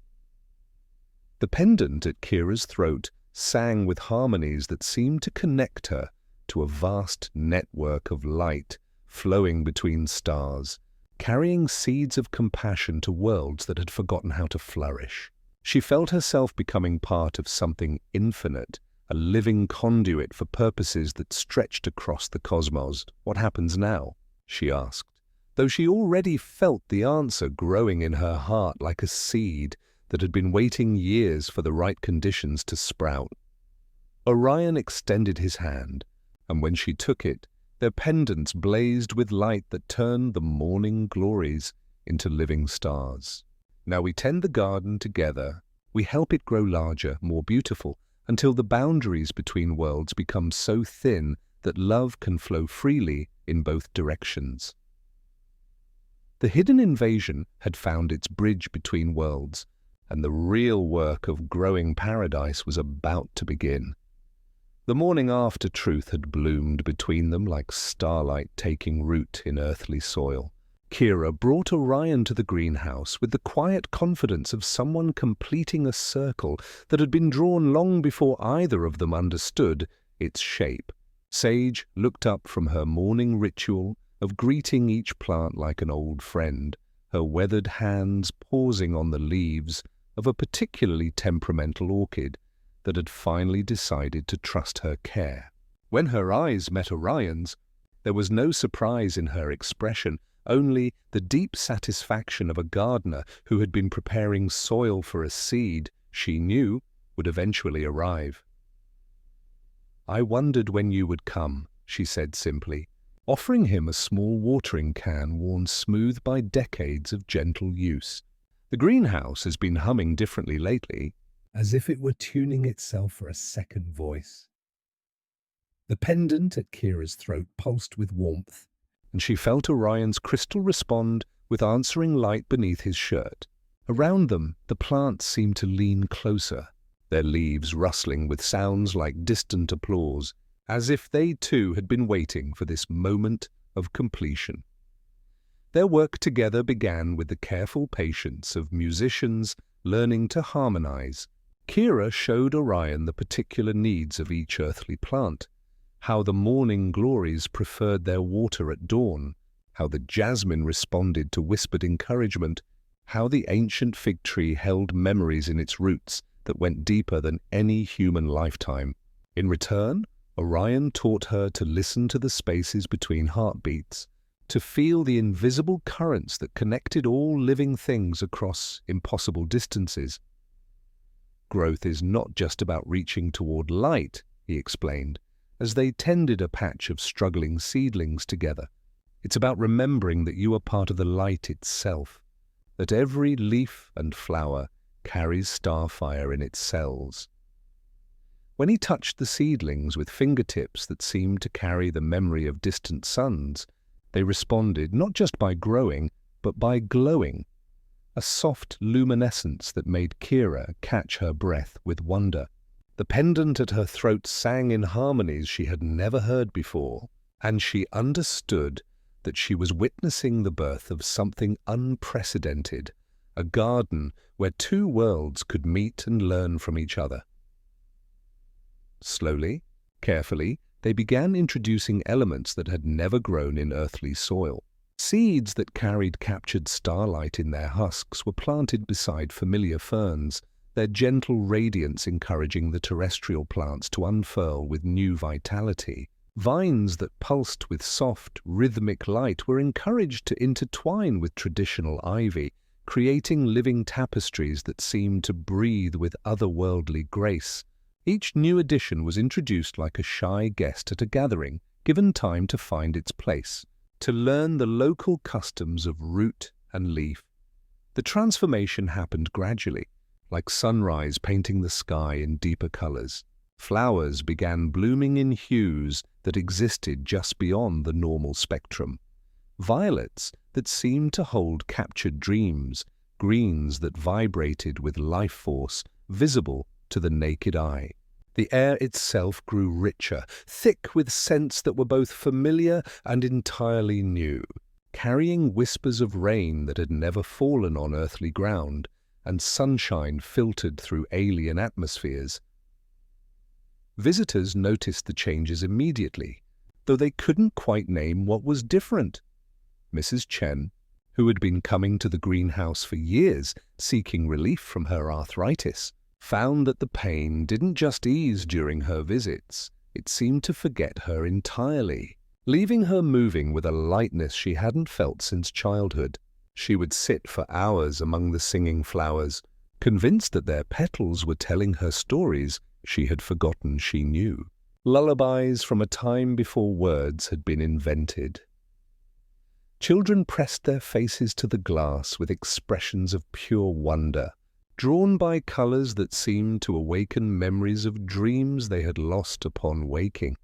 The pendant at Kira's throat sang with harmonies that seemed to connect her to a vast network of light flowing between stars, carrying seeds of compassion to worlds that had forgotten how to flourish. She felt herself becoming part of something infinite, a living conduit for purposes that stretched across the cosmos. "What happens now?" she asked, though she already felt the answer growing in her heart like a seed that had been waiting years for the right conditions to sprout. Orion extended his hand, and when she took it, their pendants blazed with light that turned the morning glories into living stars. "Now we tend the garden together. We help it grow larger, more beautiful, until the boundaries between worlds become so thin that love can flow freely in both directions." The hidden invasion had found its bridge between worlds, and the real work of growing paradise was about to begin. The morning after truth had bloomed between them like starlight taking root in earthly soil. Kira brought Orion to the greenhouse with the quiet confidence of someone completing a circle that had been drawn long before either of them understood its shape. Sage looked up from her morning ritual of greeting each plant like an old friend, her weathered hands pausing on the leaves of a particularly temperamental orchid that had finally decided to trust her care. When her eyes met Orion's, there was no surprise in her expression, only the deep satisfaction of a gardener who had been preparing soil for a seed she knew would eventually arrive. "I wondered when you would come," she said simply, offering him a small watering can worn smooth by decades of gentle use. "The greenhouse has been humming differently lately, as if it were tuning itself for a second voice." The pendant at Kira's throat pulsed with warmth, and she felt Orion's crystal respond with answering light beneath his shirt. Around them, the plants seemed to lean closer, their leaves rustling with sounds like distant applause, as if they too had been waiting for this moment of completion. Their work together began with the careful patience of musicians learning to harmonize, Kira showed Orion the particular needs of each earthly plant, how the morning glories preferred their water at dawn, how the jasmine responded to whispered encouragement, how the ancient fig tree held memories in its roots that went deeper than any human lifetime. In return, Orion taught her to listen to the spaces between heartbeats, to feel the invisible currents that connected all living things across impossible distances. Growth is not just about reaching toward light, he explained, as they tended a patch of struggling seedlings together. It's about remembering that you are part of the light itself, that every leaf and flower carries starfire in its cells. When he touched the seedlings with fingertips that seemed to carry the memory of distant suns, they responded not just by growing, but by glowing, a soft luminescence that made Kira catch her breath with wonder. The pendant at her throat sang in harmonies she had never heard before, and she understood that she was witnessing the birth of something unprecedented, a garden where two worlds could meet and learn from each other. Slowly, carefully, they began introducing elements that had never grown in earthly soil. Seeds that carried captured starlight in their husks were planted beside familiar ferns, their gentle radiance encouraging the terrestrial plants to unfurl with new vitality. Vines that pulsed with soft, rhythmic light were encouraged to intertwine with traditional ivy, creating living tapestries that seemed to breathe with otherworldly grace. Each new addition was introduced like a shy guest at a gathering, given time to find its place, to learn the local customs of root and leaf. The transformation happened gradually, like sunrise painting the sky in deeper colors. Flowers began blooming in hues that existed just beyond the normal spectrum. Violets that seemed to hold captured dreams, greens that vibrated with life force, visible to the naked eye. The air itself grew richer, thick with scents that were both familiar and entirely new, carrying whispers of rain that had never fallen on earthly ground, and sunshine filtered through alien atmospheres. Visitors noticed the changes immediately, though they couldn't quite name what was different. Mrs. Chen, who had been coming to the greenhouse for years, seeking relief from her arthritis, found that the pain didn't just ease during her visits, it seemed to forget her entirely, leaving her moving with a lightness she hadn't felt since childhood. She would sit for hours among the singing flowers, convinced that their petals were telling her stories she had forgotten she knew, lullabies from a time before words had been invented. Children pressed their faces to the glass with expressions of pure wonder, drawn by colors that seemed to awaken memories of dreams they had lost upon waking.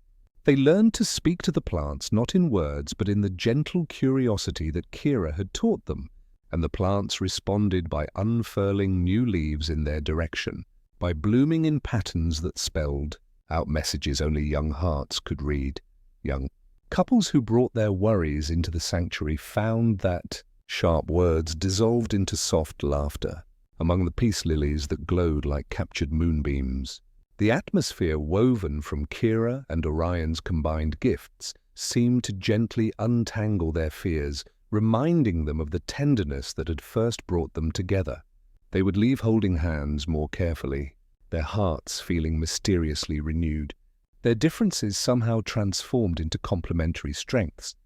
They learned to speak to the plants not in words but in the gentle curiosity that Kira had taught them, and the plants responded by unfurling new leaves in their direction, by blooming in patterns that spelled out messages only young hearts could read. Young couples who brought their worries into the sanctuary found that sharp words dissolved into soft laughter among the peace lilies that glowed like captured moonbeams. The atmosphere woven from Kira and Orion's combined gifts seemed to gently untangle their fears, reminding them of the tenderness that had first brought them together. They would leave holding hands more carefully, their hearts feeling mysteriously renewed. Their differences somehow transformed into complementary strengths.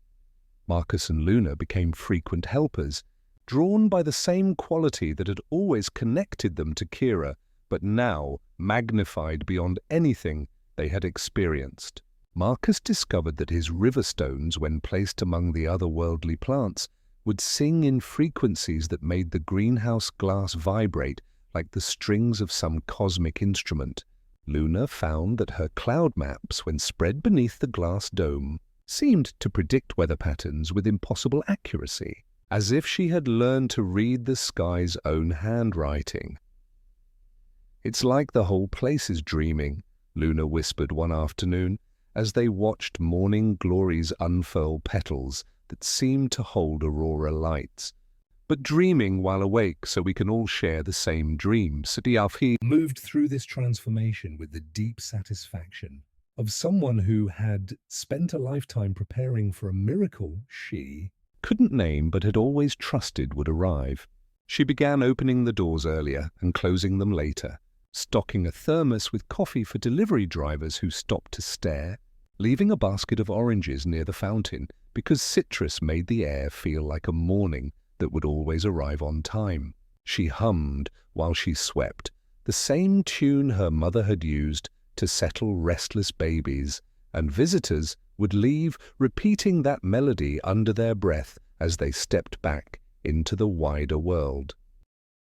Marcus and Luna became frequent helpers, drawn by the same quality that had always connected them to Kira, but now magnified beyond anything they had experienced. Marcus discovered that his river stones, when placed among the otherworldly plants, would sing in frequencies that made the greenhouse glass vibrate like the strings of some cosmic instrument. Luna found that her cloud maps, when spread beneath the glass dome, seemed to predict weather patterns with impossible accuracy, as if she had learned to read the sky's own handwriting. "It's like the whole place is dreaming," Luna whispered one afternoon, as they watched morning glories unfurl petals that seemed to hold aurora lights. but dreaming while awake so we can all share the same dream. He moved through this transformation with the deep satisfaction of someone who had spent a lifetime preparing for a miracle she couldn't name but had always trusted would arrive. She began opening the doors earlier and closing them later, stocking a thermos with coffee for delivery drivers who stopped to stare, leaving a basket of oranges near the fountain because citrus made the air feel like a morning that would always arrive on time. She hummed while she swept, the same tune her mother had used to settle restless babies, and visitors would leave repeating that melody under their breath as they stepped back into the wider world.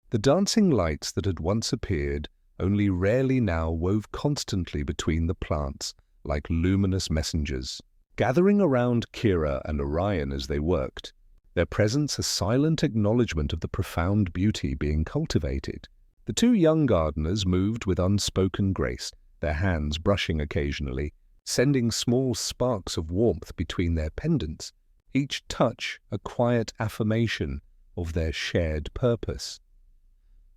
The dancing lights that had once appeared only rarely now wove constantly between the plants like luminous messengers, gathering around Kira and Orion as they worked, their presence a silent acknowledgement of the profound beauty being cultivated. The two young gardeners moved with unspoken grace, their hands brushing occasionally, sending small sparks of warmth between their pendants, each touch a quiet affirmation of their shared purpose.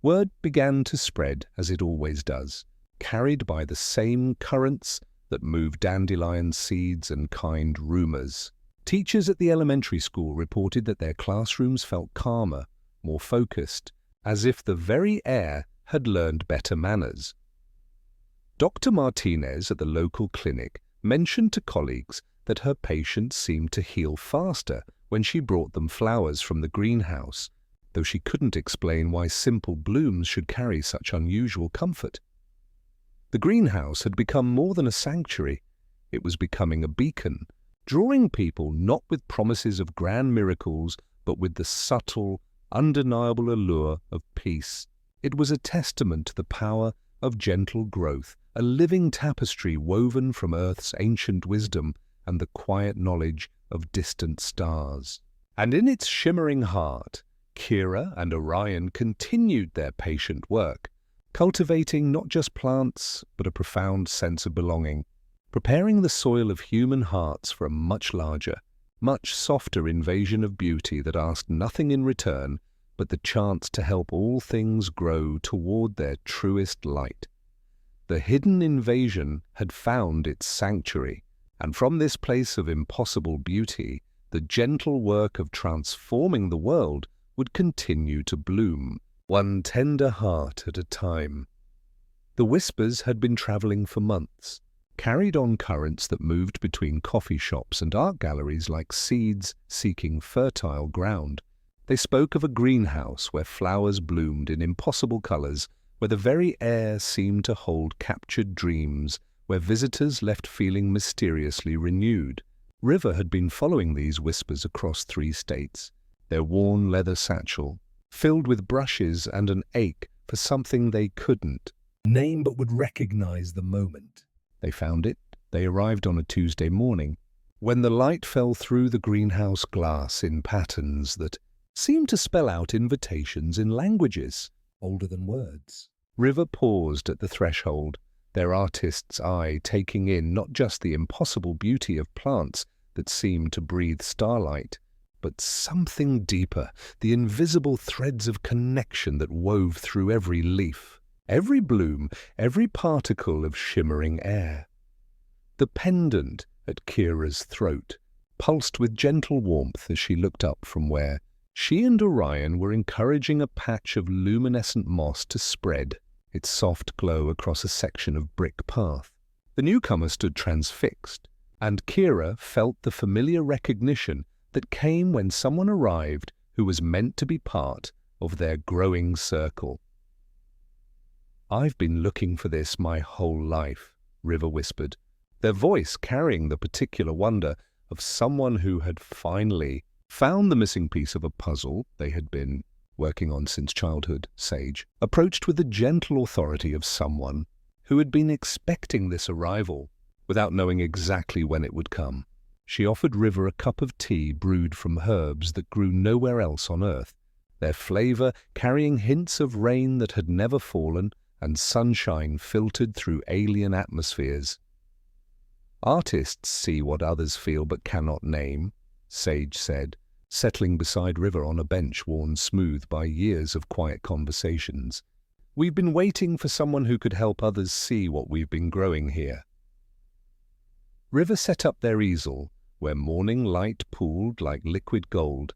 Word began to spread as it always does, carried by the same currents that move dandelion seeds and kind rumors. Teachers at the elementary school reported that their classrooms felt calmer, more focused, as if the very air had learned better manners. Dr. Martinez at the local clinic mentioned to colleagues that her patients seemed to heal faster when she brought them flowers from the greenhouse, though she couldn't explain why simple blooms should carry such unusual comfort. The greenhouse had become more than a sanctuary. It was becoming a beacon, drawing people not with promises of grand miracles, but with the subtle, undeniable allure of peace. It was a testament to the power of gentle growth, a living tapestry woven from Earth's ancient wisdom and the quiet knowledge of distant stars. And in its shimmering heart, Kira and Orion continued their patient work, cultivating not just plants, but a profound sense of belonging, preparing the soil of human hearts for a much larger, much softer invasion of beauty that asked nothing in return but the chance to help all things grow toward their truest light. The hidden invasion had found its sanctuary, and from this place of impossible beauty, the gentle work of transforming the world would continue to bloom, one tender heart at a time. The whispers had been traveling for months, carried on currents that moved between coffee shops and art galleries like seeds seeking fertile ground. They spoke of a greenhouse where flowers bloomed in impossible colors, where the very air seemed to hold captured dreams, where visitors left feeling mysteriously renewed. River had been following these whispers across 3 states, their worn leather satchel, filled with brushes and an ache for something they couldn't name but would recognize the moment. They found it. They arrived on a Tuesday morning, when the light fell through the greenhouse glass in patterns that seemed to spell out invitations in languages older than words. River paused at the threshold, their artist's eye taking in not just the impossible beauty of plants that seemed to breathe starlight, but something deeper, the invisible threads of connection that wove through every leaf, every bloom, every particle of shimmering air. The pendant at Kira's throat pulsed with gentle warmth as she looked up from where she and Orion were encouraging a patch of luminescent moss to spread its soft glow across a section of brick path. The newcomer stood transfixed, and Kira felt the familiar recognition that came when someone arrived who was meant to be part of their growing circle. "I've been looking for this my whole life," River whispered, their voice carrying the particular wonder of someone who had finally found the missing piece of a puzzle they had been working on since childhood. Sage approached with the gentle authority of someone who had been expecting this arrival without knowing exactly when it would come. She offered River a cup of tea brewed from herbs that grew nowhere else on Earth, their flavor carrying hints of rain that had never fallen and sunshine filtered through alien atmospheres. "Artists see what others feel but cannot name," Sage said, settling beside River on a bench worn smooth by years of quiet conversations. "We've been waiting for someone who could help others see what we've been growing here." River set up their easel, where morning light pooled like liquid gold,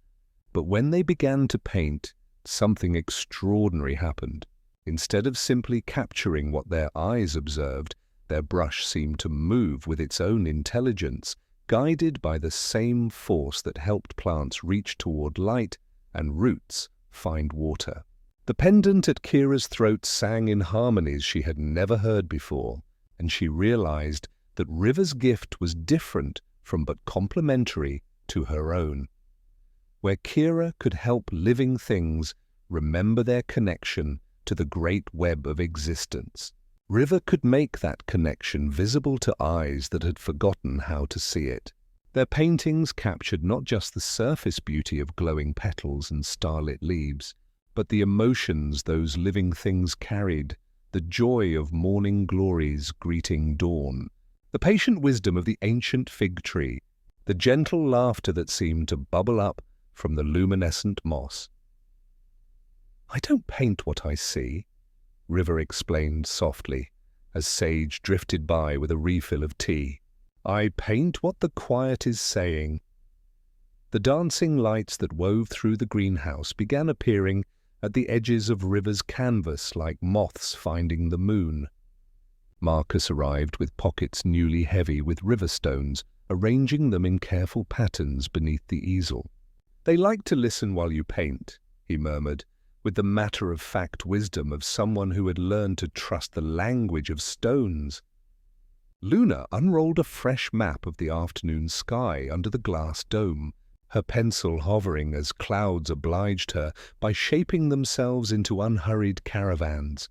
but when they began to paint, something extraordinary happened. Instead of simply capturing what their eyes observed, their brush seemed to move with its own intelligence, guided by the same force that helped plants reach toward light and roots find water. The pendant at Kira's throat sang in harmonies she had never heard before, and she realized that River's gift was different from but complementary to her own. Where Kira could help living things remember their connection to the great web of existence, River could make that connection visible to eyes that had forgotten how to see it. Their paintings captured not just the surface beauty of glowing petals and starlit leaves, but the emotions those living things carried, the joy of morning glories greeting dawn, the patient wisdom of the ancient fig tree, the gentle laughter that seemed to bubble up from the luminescent moss. "I don't paint what I see," River explained softly, as Sage drifted by with a refill of tea. "I paint what the quiet is saying." The dancing lights that wove through the greenhouse began appearing at the edges of River's canvas like moths finding the moon. Marcus arrived with pockets newly heavy with river stones, arranging them in careful patterns beneath the easel. "They like to listen while you paint," he murmured, with the matter-of-fact wisdom of someone who had learned to trust the language of stones. Luna unrolled a fresh map of the afternoon sky under the glass dome, her pencil hovering as clouds obliged her by shaping themselves into unhurried caravans.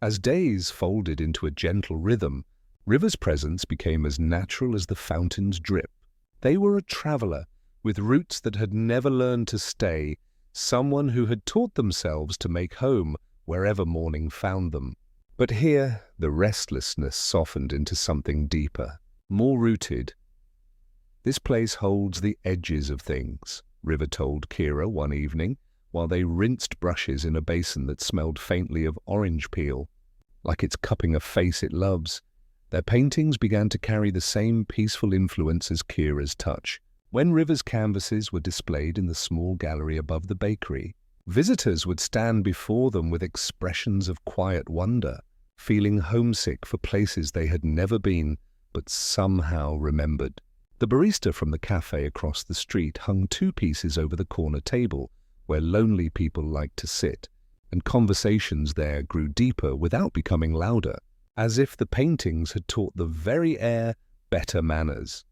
As days folded into a gentle rhythm, River's presence became as natural as the fountain's drip. They were a traveler, with roots that had never learned to stay, someone who had taught themselves to make home wherever morning found them. But here, the restlessness softened into something deeper, more rooted. "This place holds the edges of things," River told Kira one evening, while they rinsed brushes in a basin that smelled faintly of orange peel. Like it's cupping a face it loves, their paintings began to carry the same peaceful influence as Kira's touch. When River's canvases were displayed in the small gallery above the bakery, visitors would stand before them with expressions of quiet wonder, feeling homesick for places they had never been but somehow remembered. The barista from the cafe across the street hung 2 pieces over the corner table, where lonely people liked to sit, and conversations there grew deeper without becoming louder, as if the paintings had taught the very air better manners.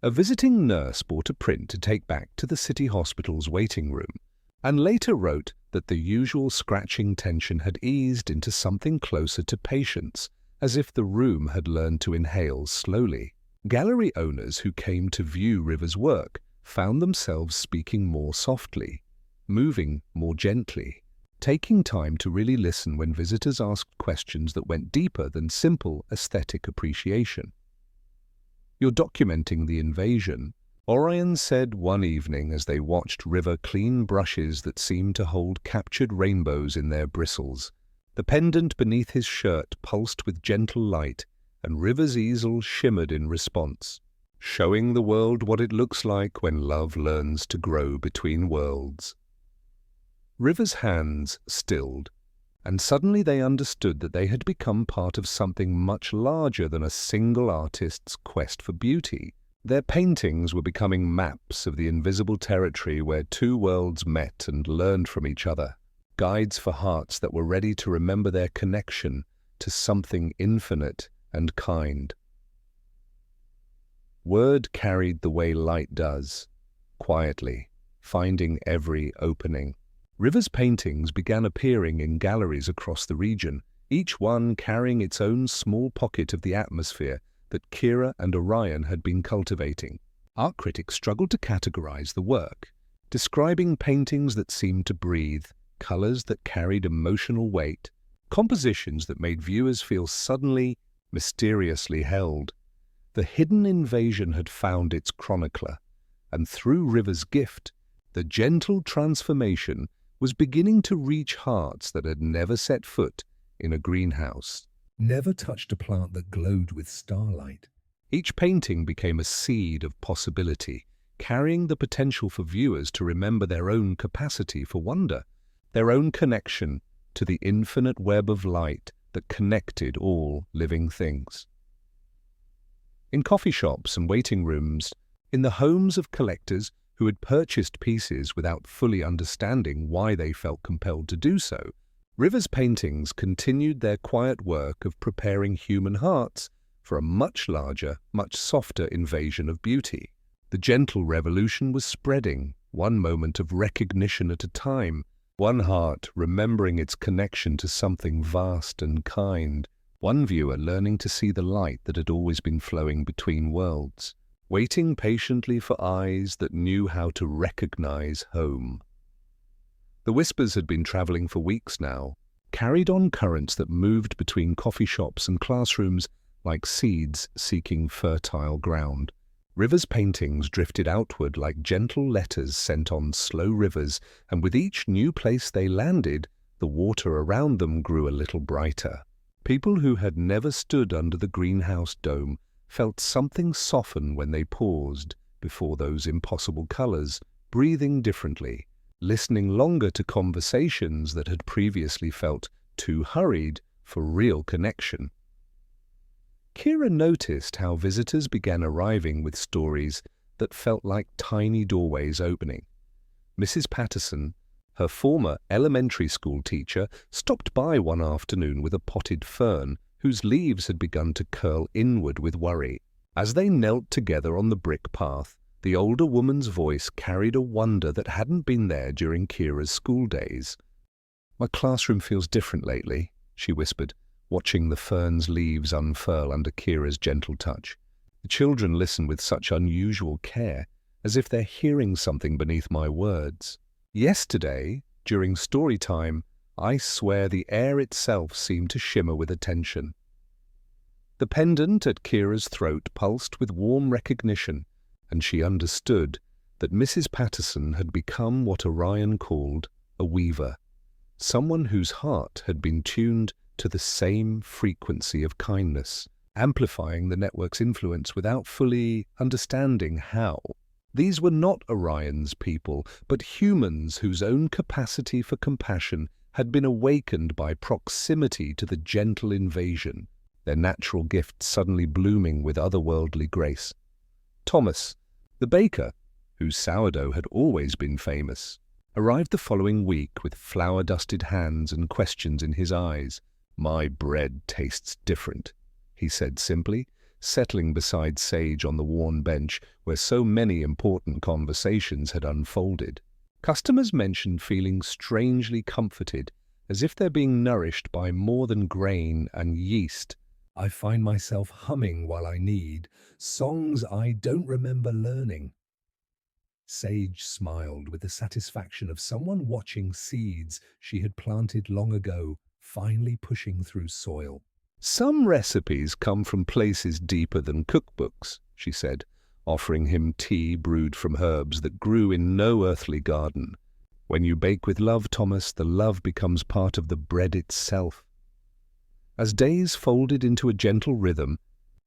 A visiting nurse bought a print to take back to the city hospital's waiting room, and later wrote that the usual scratching tension had eased into something closer to patience, as if the room had learned to inhale slowly. Gallery owners who came to view River's work found themselves speaking more softly, moving more gently, taking time to really listen when visitors asked questions that went deeper than simple aesthetic appreciation. "You're documenting the invasion," Orion said one evening as they watched River clean brushes that seemed to hold captured rainbows in their bristles. The pendant beneath his shirt pulsed with gentle light, and River's easel shimmered in response, showing the world what it looks like when love learns to grow between worlds. River's hands stilled, and suddenly they understood that they had become part of something much larger than a single artist's quest for beauty. Their paintings were becoming maps of the invisible territory where 2 worlds met and learned from each other, guides for hearts that were ready to remember their connection to something infinite and kind. Word carried the way light does, quietly, finding every opening. River's paintings began appearing in galleries across the region, each one carrying its own small pocket of the atmosphere that Kira and Orion had been cultivating. Art critics struggled to categorize the work, describing paintings that seemed to breathe, colors that carried emotional weight, compositions that made viewers feel suddenly, mysteriously held. The hidden invasion had found its chronicler, and through River's gift, the gentle transformation was beginning to reach hearts that had never set foot in a greenhouse, never touched a plant that glowed with starlight. Each painting became a seed of possibility, carrying the potential for viewers to remember their own capacity for wonder, their own connection to the infinite web of light that connected all living things. In coffee shops and waiting rooms, in the homes of collectors who had purchased pieces without fully understanding why they felt compelled to do so, River's paintings continued their quiet work of preparing human hearts for a much larger, much softer invasion of beauty. The gentle revolution was spreading, one moment of recognition at a time, one heart remembering its connection to something vast and kind, one viewer learning to see the light that had always been flowing between worlds, waiting patiently for eyes that knew how to recognize home. The whispers had been traveling for weeks now, carried on currents that moved between coffee shops and classrooms like seeds seeking fertile ground. River's paintings drifted outward like gentle letters sent on slow rivers, and with each new place they landed, the water around them grew a little brighter. People who had never stood under the greenhouse dome felt something soften when they paused before those impossible colors, breathing differently, listening longer to conversations that had previously felt too hurried for real connection. Kira noticed how visitors began arriving with stories that felt like tiny doorways opening. Mrs. Patterson, her former elementary school teacher, stopped by one afternoon with a potted fern whose leaves had begun to curl inward with worry. As they knelt together on the brick path, the older woman's voice carried a wonder that hadn't been there during Kira's school days. "My classroom feels different lately," she whispered, watching the fern's leaves unfurl under Kira's gentle touch. "The children listen with such unusual care, as if they're hearing something beneath my words. Yesterday, during story time, I swear the air itself seemed to shimmer with attention." The pendant at Kira's throat pulsed with warm recognition, and she understood that Mrs. Patterson had become what Orion called a weaver, someone whose heart had been tuned to the same frequency of kindness, amplifying the network's influence without fully understanding how. These were not Orion's people, but humans whose own capacity for compassion had been awakened by proximity to the gentle invasion, their natural gift suddenly blooming with otherworldly grace. Thomas, the baker, whose sourdough had always been famous, arrived the following week with flour-dusted hands and questions in his eyes. "My bread tastes different," he said simply, settling beside Sage on the worn bench where so many important conversations had unfolded. Customers mentioned feeling strangely comforted, as if they're being nourished by more than grain and yeast. "I find myself humming while I need songs I don't remember learning." Sage smiled with the satisfaction of someone watching seeds she had planted long ago finally pushing through soil. "Some recipes come from places deeper than cookbooks," she said, offering him tea brewed from herbs that grew in no earthly garden. "When you bake with love, Thomas, the love becomes part of the bread itself." As days folded into a gentle rhythm,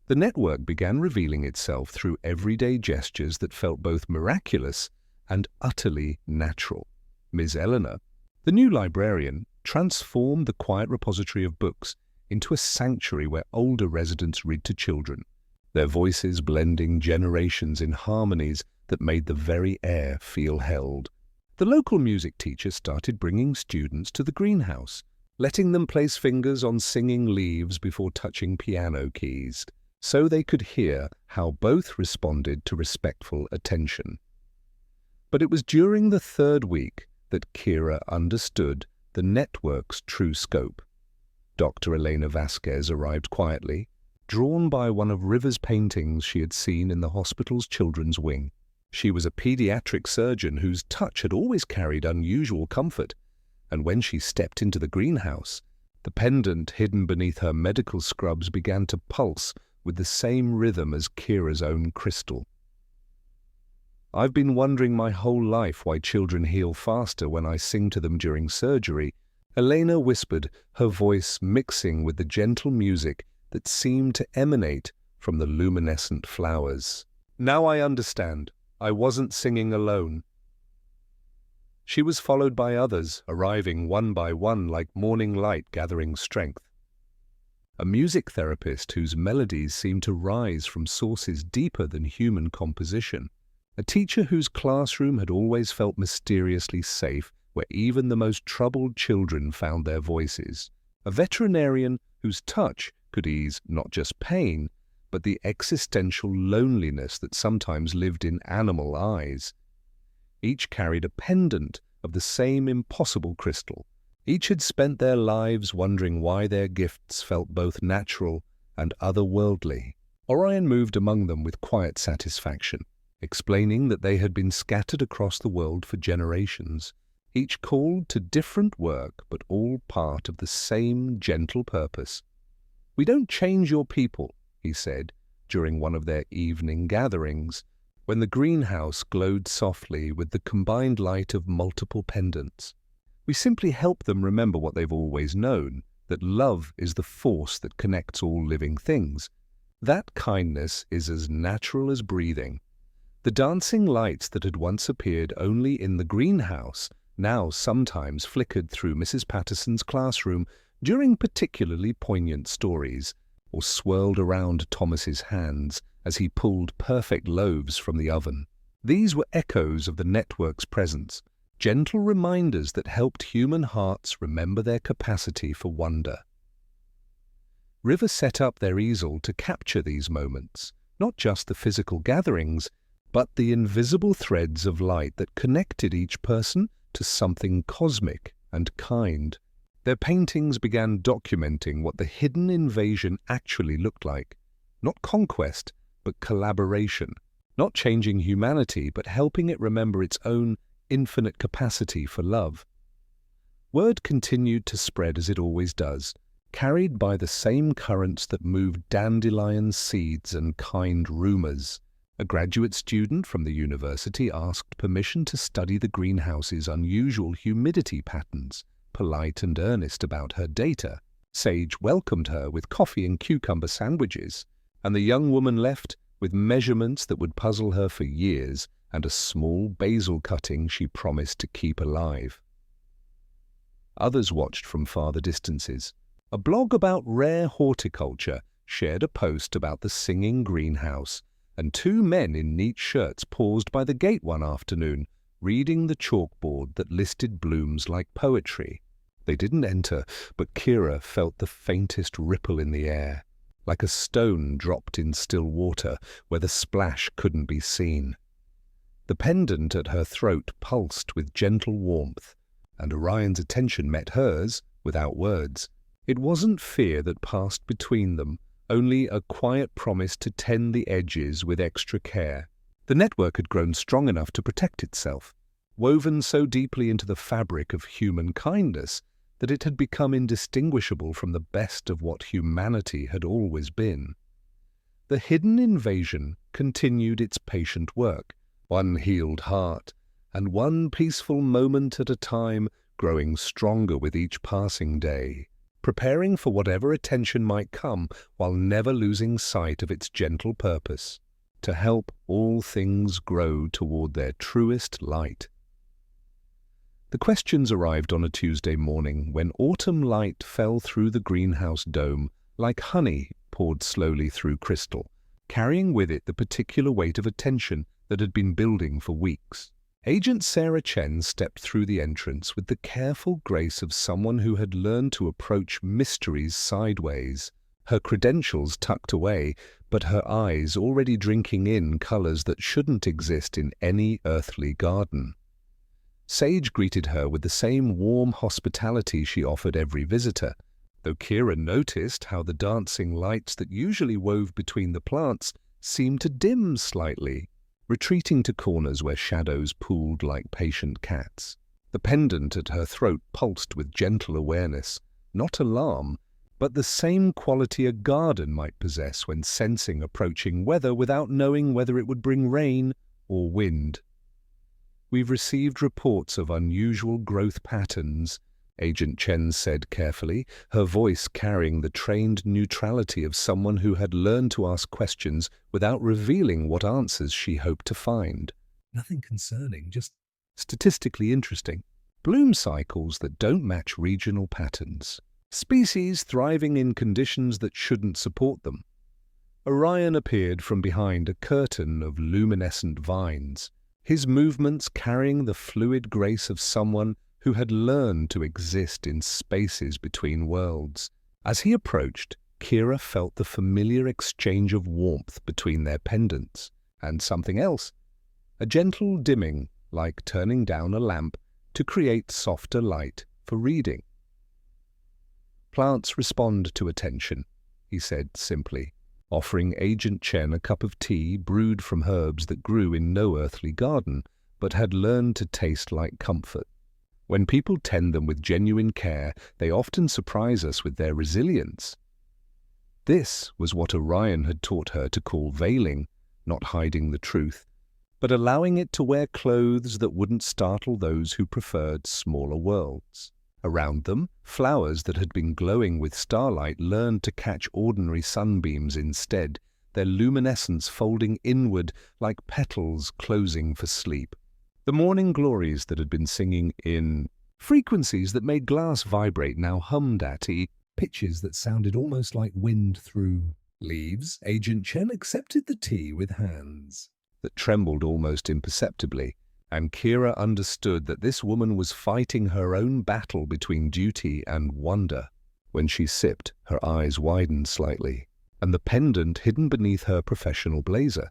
the network began revealing itself through everyday gestures that felt both miraculous and utterly natural. Ms. Eleanor, the new librarian, transformed the quiet repository of books into a sanctuary where older residents read to children, their voices blending generations in harmonies that made the very air feel held. The local music teacher started bringing students to the greenhouse, letting them place fingers on singing leaves before touching piano keys, so they could hear how both responded to respectful attention. But it was during the third week that Kira understood the network's true scope. Dr. Elena Vasquez arrived quietly, drawn by one of River's paintings she had seen in the hospital's children's wing. She was a pediatric surgeon whose touch had always carried unusual comfort, and when she stepped into the greenhouse, the pendant hidden beneath her medical scrubs began to pulse with the same rhythm as Kira's own crystal. I've been wondering my whole life why children heal faster when I sing to them during surgery, Elena whispered, her voice mixing with the gentle music that seemed to emanate from the luminescent flowers. Now I understand. I wasn't singing alone. She was followed by others, arriving one by one like morning light gathering strength. A music therapist whose melodies seemed to rise from sources deeper than human composition. A teacher whose classroom had always felt mysteriously safe, where even the most troubled children found their voices. A veterinarian whose touch could ease not just pain, but the existential loneliness that sometimes lived in animal eyes. Each carried a pendant of the same impossible crystal. Each had spent their lives wondering why their gifts felt both natural and otherworldly. Orion moved among them with quiet satisfaction, explaining that they had been scattered across the world for generations, each called to different work but all part of the same gentle purpose. "We don't change your people," he said during one of their evening gatherings, when the greenhouse glowed softly with the combined light of multiple pendants. "We simply help them remember what they've always known, that love is the force that connects all living things. That kindness is as natural as breathing." The dancing lights that had once appeared only in the greenhouse now sometimes flickered through Mrs. Patterson's classroom during particularly poignant stories, or swirled around Thomas's hands as he pulled perfect loaves from the oven. These were echoes of the network's presence, gentle reminders that helped human hearts remember their capacity for wonder. River set up their easel to capture these moments, not just the physical gatherings, but the invisible threads of light that connected each person to something cosmic and kind. Their paintings began documenting what the hidden invasion actually looked like. Not conquest, but collaboration. Not changing humanity, but helping it remember its own infinite capacity for love. Word continued to spread as it always does, carried by the same currents that moved dandelion seeds and kind rumors. A graduate student from the university asked permission to study the greenhouse's unusual humidity patterns. Polite and earnest about her data, Sage welcomed her with coffee and cucumber sandwiches, and the young woman left with measurements that would puzzle her for years and a small basil cutting she promised to keep alive. Others watched from farther distances. A blog about rare horticulture shared a post about the singing greenhouse, and two men in neat shirts paused by the gate one afternoon, reading the chalkboard that listed blooms like poetry. They didn't enter, but Kira felt the faintest ripple in the air, like a stone dropped in still water where the splash couldn't be seen. The pendant at her throat pulsed with gentle warmth, and Orion's attention met hers without words. It wasn't fear that passed between them, only a quiet promise to tend the edges with extra care. The network had grown strong enough to protect itself, woven so deeply into the fabric of human kindness that it had become indistinguishable from the best of what humanity had always been. The hidden invasion continued its patient work, one healed heart, and one peaceful moment at a time, growing stronger with each passing day, preparing for whatever attention might come while never losing sight of its gentle purpose, to help all things grow toward their truest light. The questions arrived on a Tuesday morning when autumn light fell through the greenhouse dome like honey poured slowly through crystal, carrying with it the particular weight of attention that had been building for weeks. Agent Sarah Chen stepped through the entrance with the careful grace of someone who had learned to approach mysteries sideways, her credentials tucked away, but her eyes already drinking in colors that shouldn't exist in any earthly garden. Sage greeted her with the same warm hospitality she offered every visitor, though Kira noticed how the dancing lights that usually wove between the plants seemed to dim slightly, retreating to corners where shadows pooled like patient cats. The pendant at her throat pulsed with gentle awareness, not alarm, but the same quality a garden might possess when sensing approaching weather without knowing whether it would bring rain or wind. We've received reports of unusual growth patterns, Agent Chen said carefully, her voice carrying the trained neutrality of someone who had learned to ask questions without revealing what answers she hoped to find. Nothing concerning, just statistically interesting. Bloom cycles that don't match regional patterns. Species thriving in conditions that shouldn't support them. Orion appeared from behind a curtain of luminescent vines, his movements carrying the fluid grace of someone who had learned to exist in spaces between worlds. As he approached, Kira felt the familiar exchange of warmth between their pendants, and something else, a gentle dimming, like turning down a lamp to create softer light for reading. "Plants respond to attention," he said simply, offering Agent Chen a cup of tea brewed from herbs that grew in no earthly garden, but had learned to taste like comfort. When people tend them with genuine care, they often surprise us with their resilience. This was what Orion had taught her to call veiling, not hiding the truth, but allowing it to wear clothes that wouldn't startle those who preferred smaller worlds. Around them, flowers that had been glowing with starlight learned to catch ordinary sunbeams instead, their luminescence folding inward like petals closing for sleep. The morning glories that had been singing in frequencies that made glass vibrate now hummed at pitches that sounded almost like wind through leaves. Agent Chen accepted the tea with hands that trembled almost imperceptibly, and Kira understood that this woman was fighting her own battle between duty and wonder. When she sipped, her eyes widened slightly, and the pendant hidden beneath her professional blazer,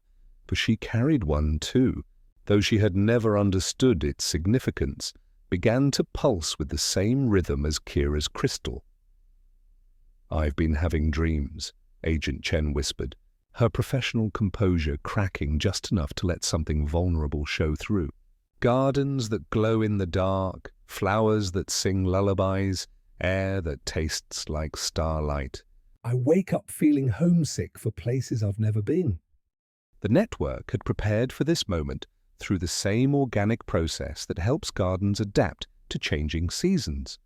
for she carried one too, though she had never understood its significance, began to pulse with the same rhythm as Kira's crystal. "I've been having dreams," Agent Chen whispered, her professional composure cracking just enough to let something vulnerable show through. Gardens that glow in the dark, flowers that sing lullabies, air that tastes like starlight. I wake up feeling homesick for places I've never been. The network had prepared for this moment through the same organic process that helps gardens adapt to changing seasons.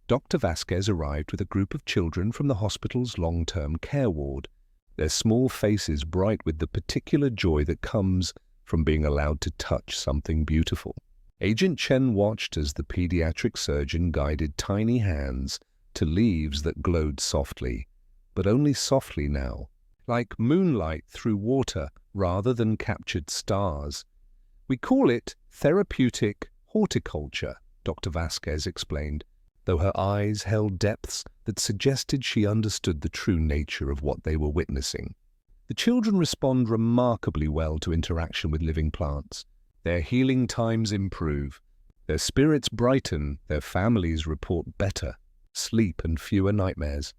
Dr. Vasquez arrived with a group of children from the hospital's long-term care ward, their small faces bright with the particular joy that comes from being allowed to touch something beautiful. Agent Chen watched as the pediatric surgeon guided tiny hands to leaves that glowed softly, but only softly now, like moonlight through water rather than captured stars. "We call it therapeutic horticulture," Dr. Vasquez explained, though her eyes held depths that suggested she understood the true nature of what they were witnessing. The children respond remarkably well to interaction with living plants. Their healing times improve, their spirits brighten, their families report better sleep and fewer nightmares.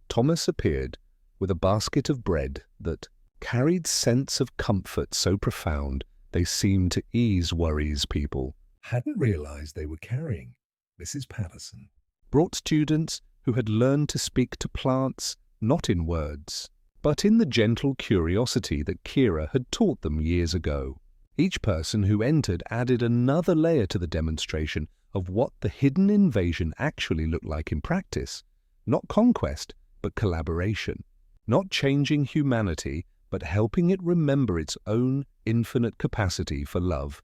Thomas appeared with a basket of bread that carried sense of comfort so profound they seemed to ease worries people hadn't realized they were carrying. Mrs. Patterson brought students who had learned to speak to plants not in words, but in the gentle curiosity that Kira had taught them years ago. Each person who entered added another layer to the demonstration of what the hidden invasion actually looked like in practice. Not conquest, but collaboration. Not changing humanity, but helping it remember its own infinite capacity for love.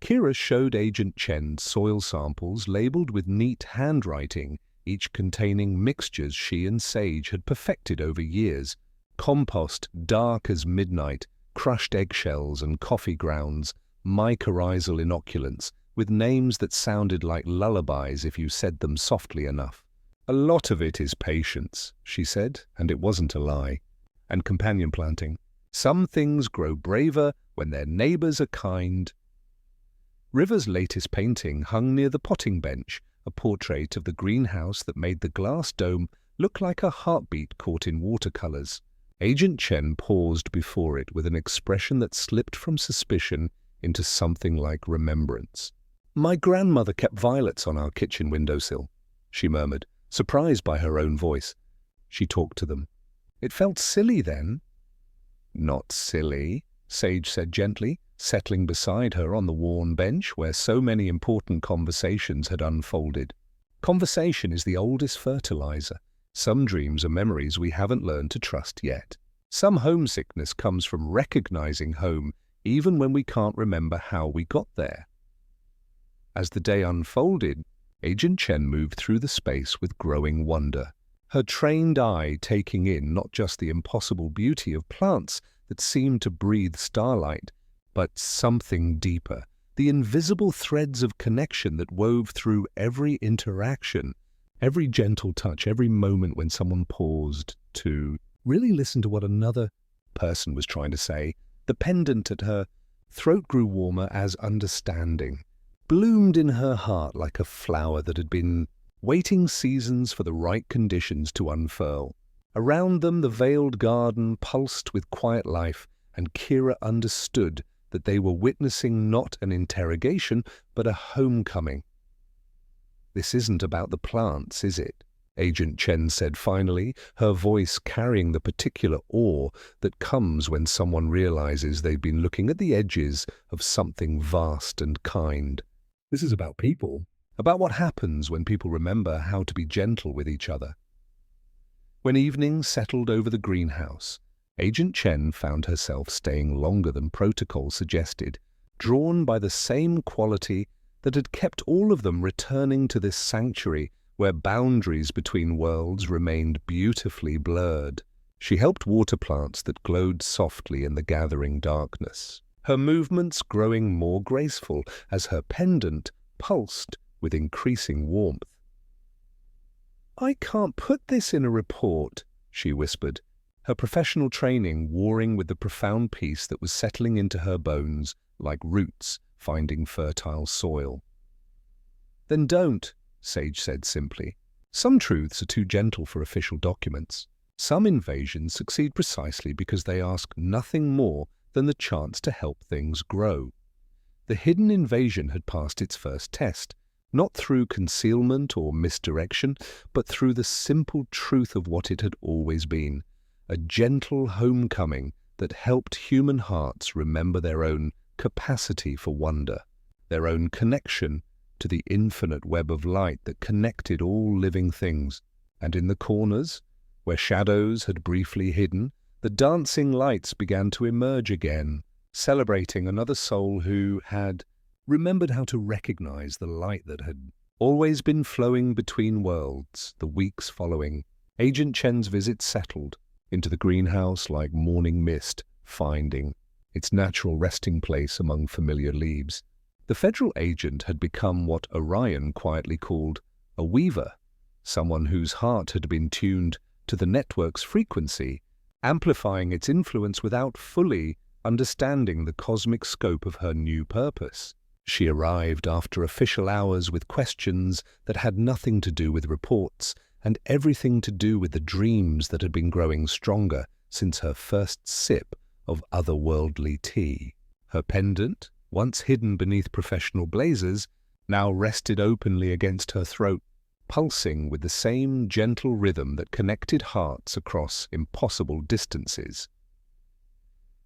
Kira showed Agent Chen soil samples labeled with neat handwriting, each containing mixtures she and Sage had perfected over years. Compost dark as midnight, crushed eggshells and coffee grounds, mycorrhizal inoculants, with names that sounded like lullabies if you said them softly enough. "A lot of it is patience," she said, and it wasn't a lie. "And companion planting. Some things grow braver when their neighbors are kind." River's latest painting hung near the potting bench, a portrait of the greenhouse that made the glass dome look like a heartbeat caught in watercolors. Agent Chen paused before it with an expression that slipped from suspicion into something like remembrance. "My grandmother kept violets on our kitchen windowsill," she murmured, surprised by her own voice. She talked to them. "It felt silly then." "Not silly," Sage said gently, settling beside her on the worn bench where so many important conversations had unfolded. Conversation is the oldest fertilizer. Some dreams are memories we haven't learned to trust yet. Some homesickness comes from recognizing home even when we can't remember how we got there. As the day unfolded, Agent Chen moved through the space with growing wonder, her trained eye taking in not just the impossible beauty of plants that seemed to breathe starlight, but something deeper, the invisible threads of connection that wove through every interaction, every gentle touch, every moment when someone paused to really listen to what another person was trying to say. The pendant at her throat grew warmer as understanding bloomed in her heart like a flower that had been waiting seasons for the right conditions to unfurl. Around them, the veiled garden pulsed with quiet life, and Kira understood that they were witnessing not an interrogation, but a homecoming. "This isn't about the plants, is it?" Agent Chen said finally, her voice carrying the particular awe that comes when someone realizes they've been looking at the edges of something vast and kind. "This is about people, about what happens when people remember how to be gentle with each other." When evening settled over the greenhouse, Agent Chen found herself staying longer than protocol suggested, drawn by the same quality that had kept all of them returning to this sanctuary where boundaries between worlds remained beautifully blurred. She helped water plants that glowed softly in the gathering darkness, her movements growing more graceful as her pendant pulsed with increasing warmth. "I can't put this in a report," she whispered, her professional training warring with the profound peace that was settling into her bones like roots finding fertile soil. "Then don't," Sage said simply. "Some truths are too gentle for official documents. Some invasions succeed precisely because they ask nothing more than the chance to help things grow." The hidden invasion had passed its first test, not through concealment or misdirection, but through the simple truth of what it had always been, a gentle homecoming that helped human hearts remember their own capacity for wonder, their own connection to the infinite web of light that connected all living things. And in the corners, where shadows had briefly hidden, the dancing lights began to emerge again, celebrating another soul who had remembered how to recognize the light that had always been flowing between worlds. The weeks following, Agent Chen's visit settled into the greenhouse like morning mist, finding its natural resting place among familiar leaves. The federal agent had become what Orion quietly called a weaver, someone whose heart had been tuned to the network's frequency, amplifying its influence without fully understanding the cosmic scope of her new purpose. She arrived after official hours with questions that had nothing to do with reports and everything to do with the dreams that had been growing stronger since her first sip of otherworldly tea. Her pendant, once hidden beneath professional blazers, now rested openly against her throat, pulsing with the same gentle rhythm that connected hearts across impossible distances.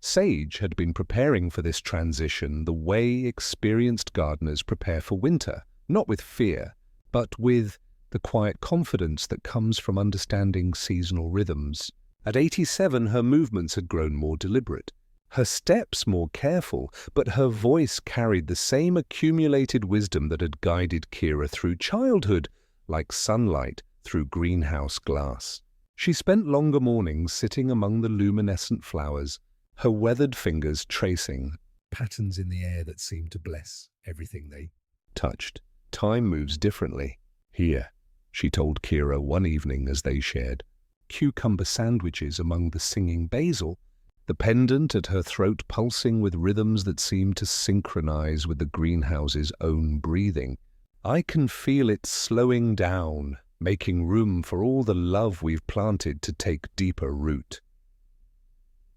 Sage had been preparing for this transition the way experienced gardeners prepare for winter, not with fear, but with the quiet confidence that comes from understanding seasonal rhythms. At 87, her movements had grown more deliberate, her steps more careful, but her voice carried the same accumulated wisdom that had guided Kira through childhood, like sunlight through greenhouse glass. She spent longer mornings sitting among the luminescent flowers, her weathered fingers tracing patterns in the air that seemed to bless everything they touched. "Time moves differently here," she told Kira one evening as they shared cucumber sandwiches among the singing basil, the pendant at her throat pulsing with rhythms that seemed to synchronize with the greenhouse's own breathing. "I can feel it slowing down, making room for all the love we've planted to take deeper root."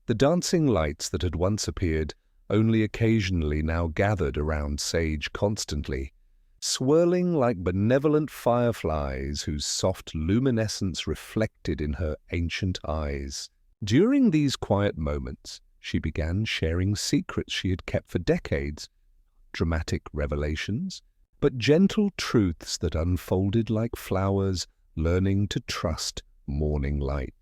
The dancing lights that had once appeared only occasionally now gathered around Sage constantly, swirling like benevolent fireflies whose soft luminescence reflected in her ancient eyes. During these quiet moments, she began sharing secrets she had kept for decades. Dramatic revelations, but gentle truths that unfolded like flowers, learning to trust morning light.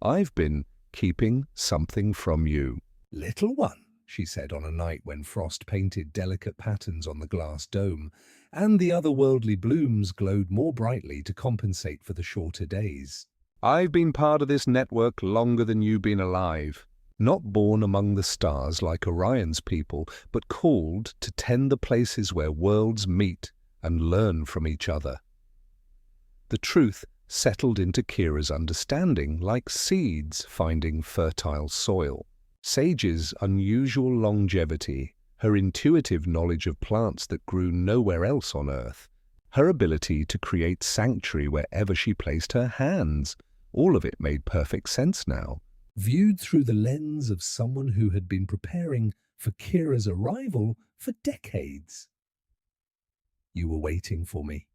"I've been keeping something from you, little one," she said on a night when frost painted delicate patterns on the glass dome, and the otherworldly blooms glowed more brightly to compensate for the shorter days. "I've been part of this network longer than you've been alive. Not born among the stars like Orion's people, but called to tend the places where worlds meet and learn from each other." The truth settled into Kira's understanding like seeds finding fertile soil. Sage's unusual longevity, her intuitive knowledge of plants that grew nowhere else on Earth, her ability to create sanctuary wherever she placed her hands, all of it made perfect sense now, viewed through the lens of someone who had been preparing for Kira's arrival for decades. "You were waiting for me,"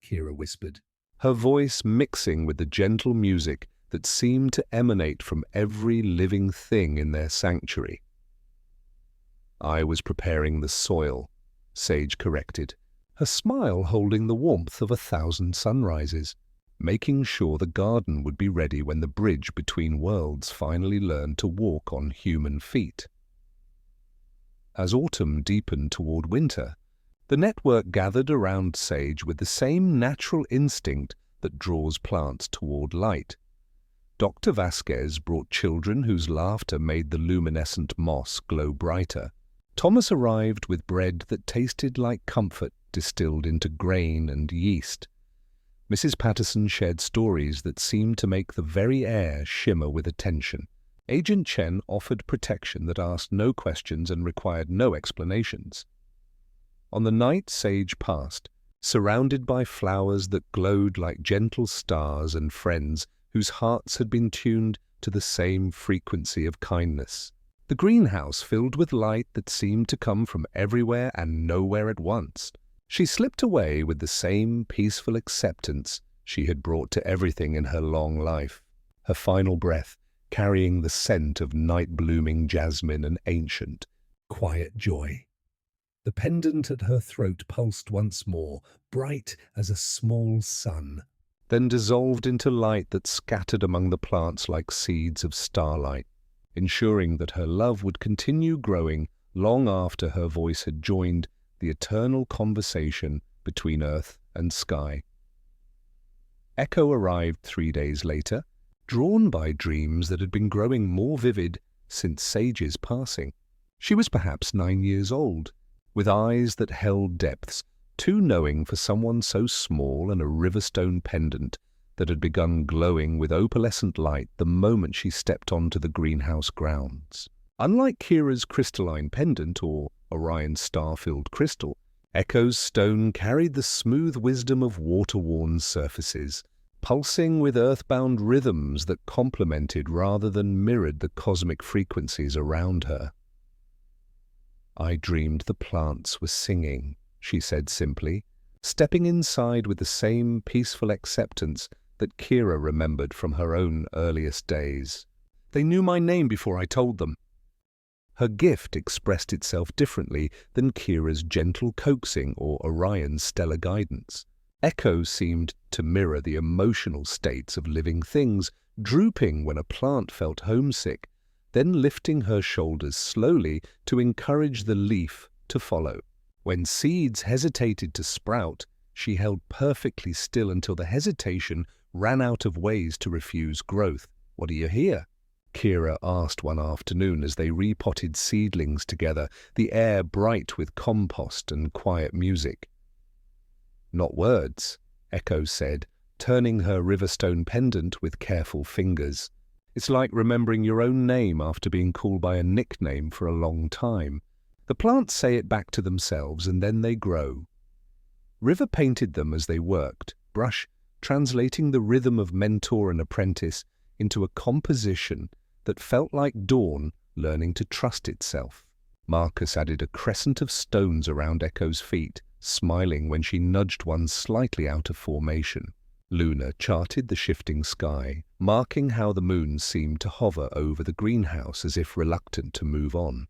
Kira whispered, her voice mixing with the gentle music that seemed to emanate from every living thing in their sanctuary. "I was preparing the soil," Sage corrected, her smile holding the warmth of 1,000 sunrises, making sure the garden would be ready when the bridge between worlds finally learned to walk on human feet. As autumn deepened toward winter, the network gathered around Sage with the same natural instinct that draws plants toward light. Dr. Vasquez brought children whose laughter made the luminescent moss glow brighter. Thomas arrived with bread that tasted like comfort distilled into grain and yeast. Mrs. Patterson shared stories that seemed to make the very air shimmer with attention. Agent Chen offered protection that asked no questions and required no explanations. On the night Sage passed, surrounded by flowers that glowed like gentle stars and friends whose hearts had been tuned to the same frequency of kindness. The greenhouse filled with light that seemed to come from everywhere and nowhere at once. She slipped away with the same peaceful acceptance she had brought to everything in her long life, her final breath carrying the scent of night-blooming jasmine and ancient, quiet joy. The pendant at her throat pulsed once more, bright as a small sun, then dissolved into light that scattered among the plants like seeds of starlight, ensuring that her love would continue growing long after her voice had joined the eternal conversation between earth and sky. Echo arrived 3 days later, drawn by dreams that had been growing more vivid since Sage's passing. She was perhaps 9 years old, with eyes that held depths, too knowing for someone so small, and a riverstone pendant that had begun glowing with opalescent light the moment she stepped onto the greenhouse grounds. Unlike Kira's crystalline pendant or Orion's star-filled crystal, Echo's stone carried the smooth wisdom of water-worn surfaces, pulsing with earthbound rhythms that complemented rather than mirrored the cosmic frequencies around her. "I dreamed the plants were singing," she said simply, stepping inside with the same peaceful acceptance that Kira remembered from her own earliest days. "They knew my name before I told them." Her gift expressed itself differently than Kira's gentle coaxing or Orion's stellar guidance. Echo seemed to mirror the emotional states of living things, drooping when a plant felt homesick, then lifting her shoulders slowly to encourage the leaf to follow. When seeds hesitated to sprout, she held perfectly still until the hesitation ran out of ways to refuse growth. "What do you hear?" Kira asked one afternoon as they repotted seedlings together, the air bright with compost and quiet music. "Not words," Echo said, turning her riverstone pendant with careful fingers. "It's like remembering your own name after being called by a nickname for a long time. The plants say it back to themselves and then they grow." River painted them as they worked, brush translating the rhythm of mentor and apprentice into a composition that felt like dawn learning to trust itself. Marcus added a crescent of stones around Echo's feet, smiling when she nudged one slightly out of formation. Luna charted the shifting sky, marking how the moon seemed to hover over the greenhouse as if reluctant to move on.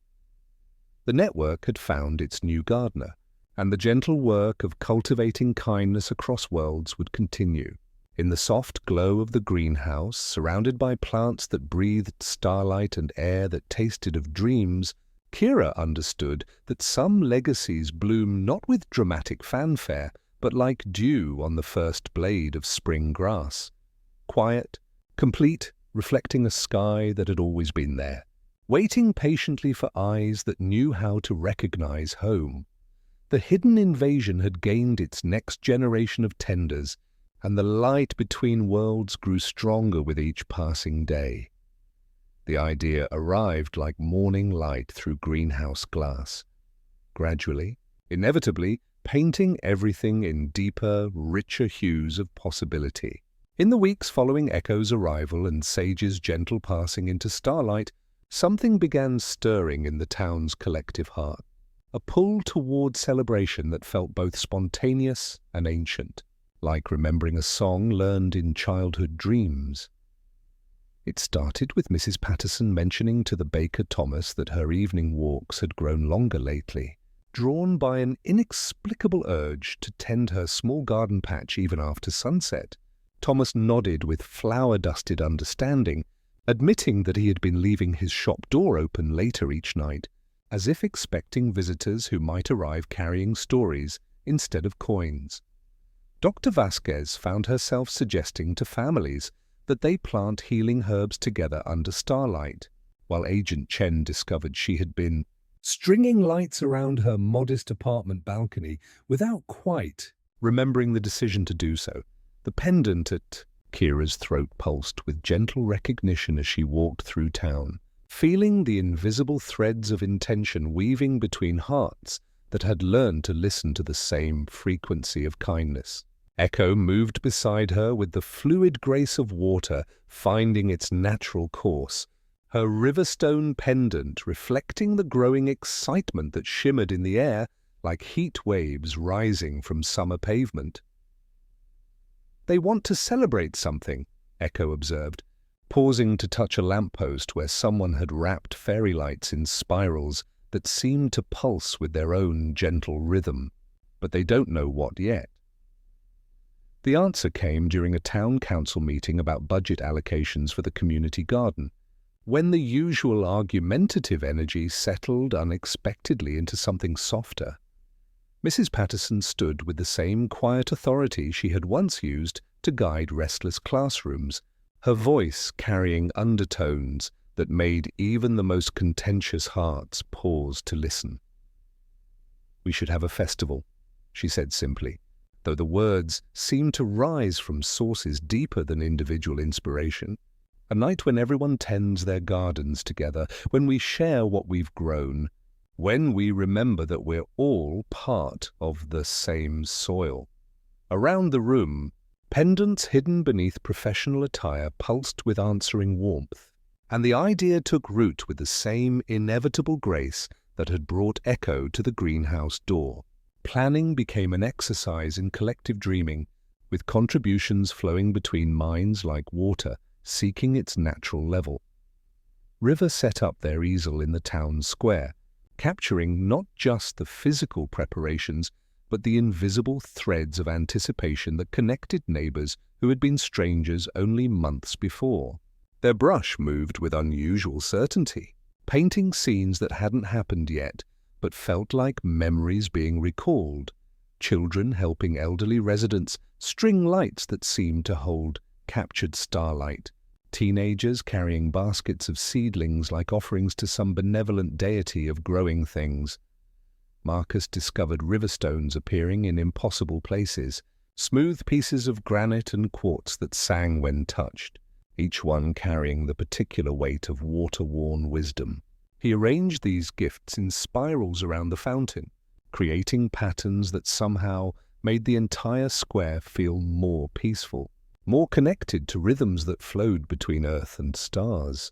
The network had found its new gardener, and the gentle work of cultivating kindness across worlds would continue. In the soft glow of the greenhouse, surrounded by plants that breathed starlight and air that tasted of dreams, Kira understood that some legacies bloom not with dramatic fanfare, but like dew on the first blade of spring grass. Quiet, complete, reflecting a sky that had always been there, waiting patiently for eyes that knew how to recognize home. The hidden invasion had gained its next generation of tenders, and the light between worlds grew stronger with each passing day. The idea arrived like morning light through greenhouse glass, gradually, inevitably, painting everything in deeper, richer hues of possibility. In the weeks following Echo's arrival and Sage's gentle passing into starlight, something began stirring in the town's collective heart, a pull toward celebration that felt both spontaneous and ancient, like remembering a song learned in childhood dreams. It started with Mrs. Patterson mentioning to the baker Thomas that her evening walks had grown longer lately, drawn by an inexplicable urge to tend her small garden patch even after sunset. Thomas nodded with flower-dusted understanding, admitting that he had been leaving his shop door open later each night, as if expecting visitors who might arrive carrying stories instead of coins. Dr. Vasquez found herself suggesting to families that they plant healing herbs together under starlight, while Agent Chen discovered she had been stringing lights around her modest apartment balcony without quite remembering the decision to do so. The pendant at Kira's throat pulsed with gentle recognition as she walked through town, feeling the invisible threads of intention weaving between hearts that had learned to listen to the same frequency of kindness. Echo moved beside her with the fluid grace of water finding its natural course, her riverstone pendant reflecting the growing excitement that shimmered in the air like heat waves rising from summer pavement. "They want to celebrate something," Echo observed, pausing to touch a lamppost where someone had wrapped fairy lights in spirals that seemed to pulse with their own gentle rhythm. But they don't know what yet. The answer came during a town council meeting about budget allocations for the community garden, when the usual argumentative energy settled unexpectedly into something softer. Mrs. Patterson stood with the same quiet authority she had once used to guide restless classrooms, her voice carrying undertones that made even the most contentious hearts pause to listen. "We should have a festival," she said simply, though the words seemed to rise from sources deeper than individual inspiration. "A night when everyone tends their gardens together, when we share what we've grown, when we remember that we're all part of the same soil." Around the room, pendants hidden beneath professional attire pulsed with answering warmth, and the idea took root with the same inevitable grace that had brought Echo to the greenhouse door. Planning became an exercise in collective dreaming, with contributions flowing between minds like water, seeking its natural level. River set up their easel in the town square, capturing not just the physical preparations, but the invisible threads of anticipation that connected neighbors who had been strangers only months before. Their brush moved with unusual certainty, painting scenes that hadn't happened yet, but felt like memories being recalled. Children helping elderly residents string lights that seemed to hold captured starlight. Teenagers carrying baskets of seedlings like offerings to some benevolent deity of growing things. Marcus discovered riverstones appearing in impossible places, smooth pieces of granite and quartz that sang when touched, each one carrying the particular weight of water-worn wisdom. He arranged these gifts in spirals around the fountain, creating patterns that somehow made the entire square feel more peaceful, more connected to rhythms that flowed between earth and stars.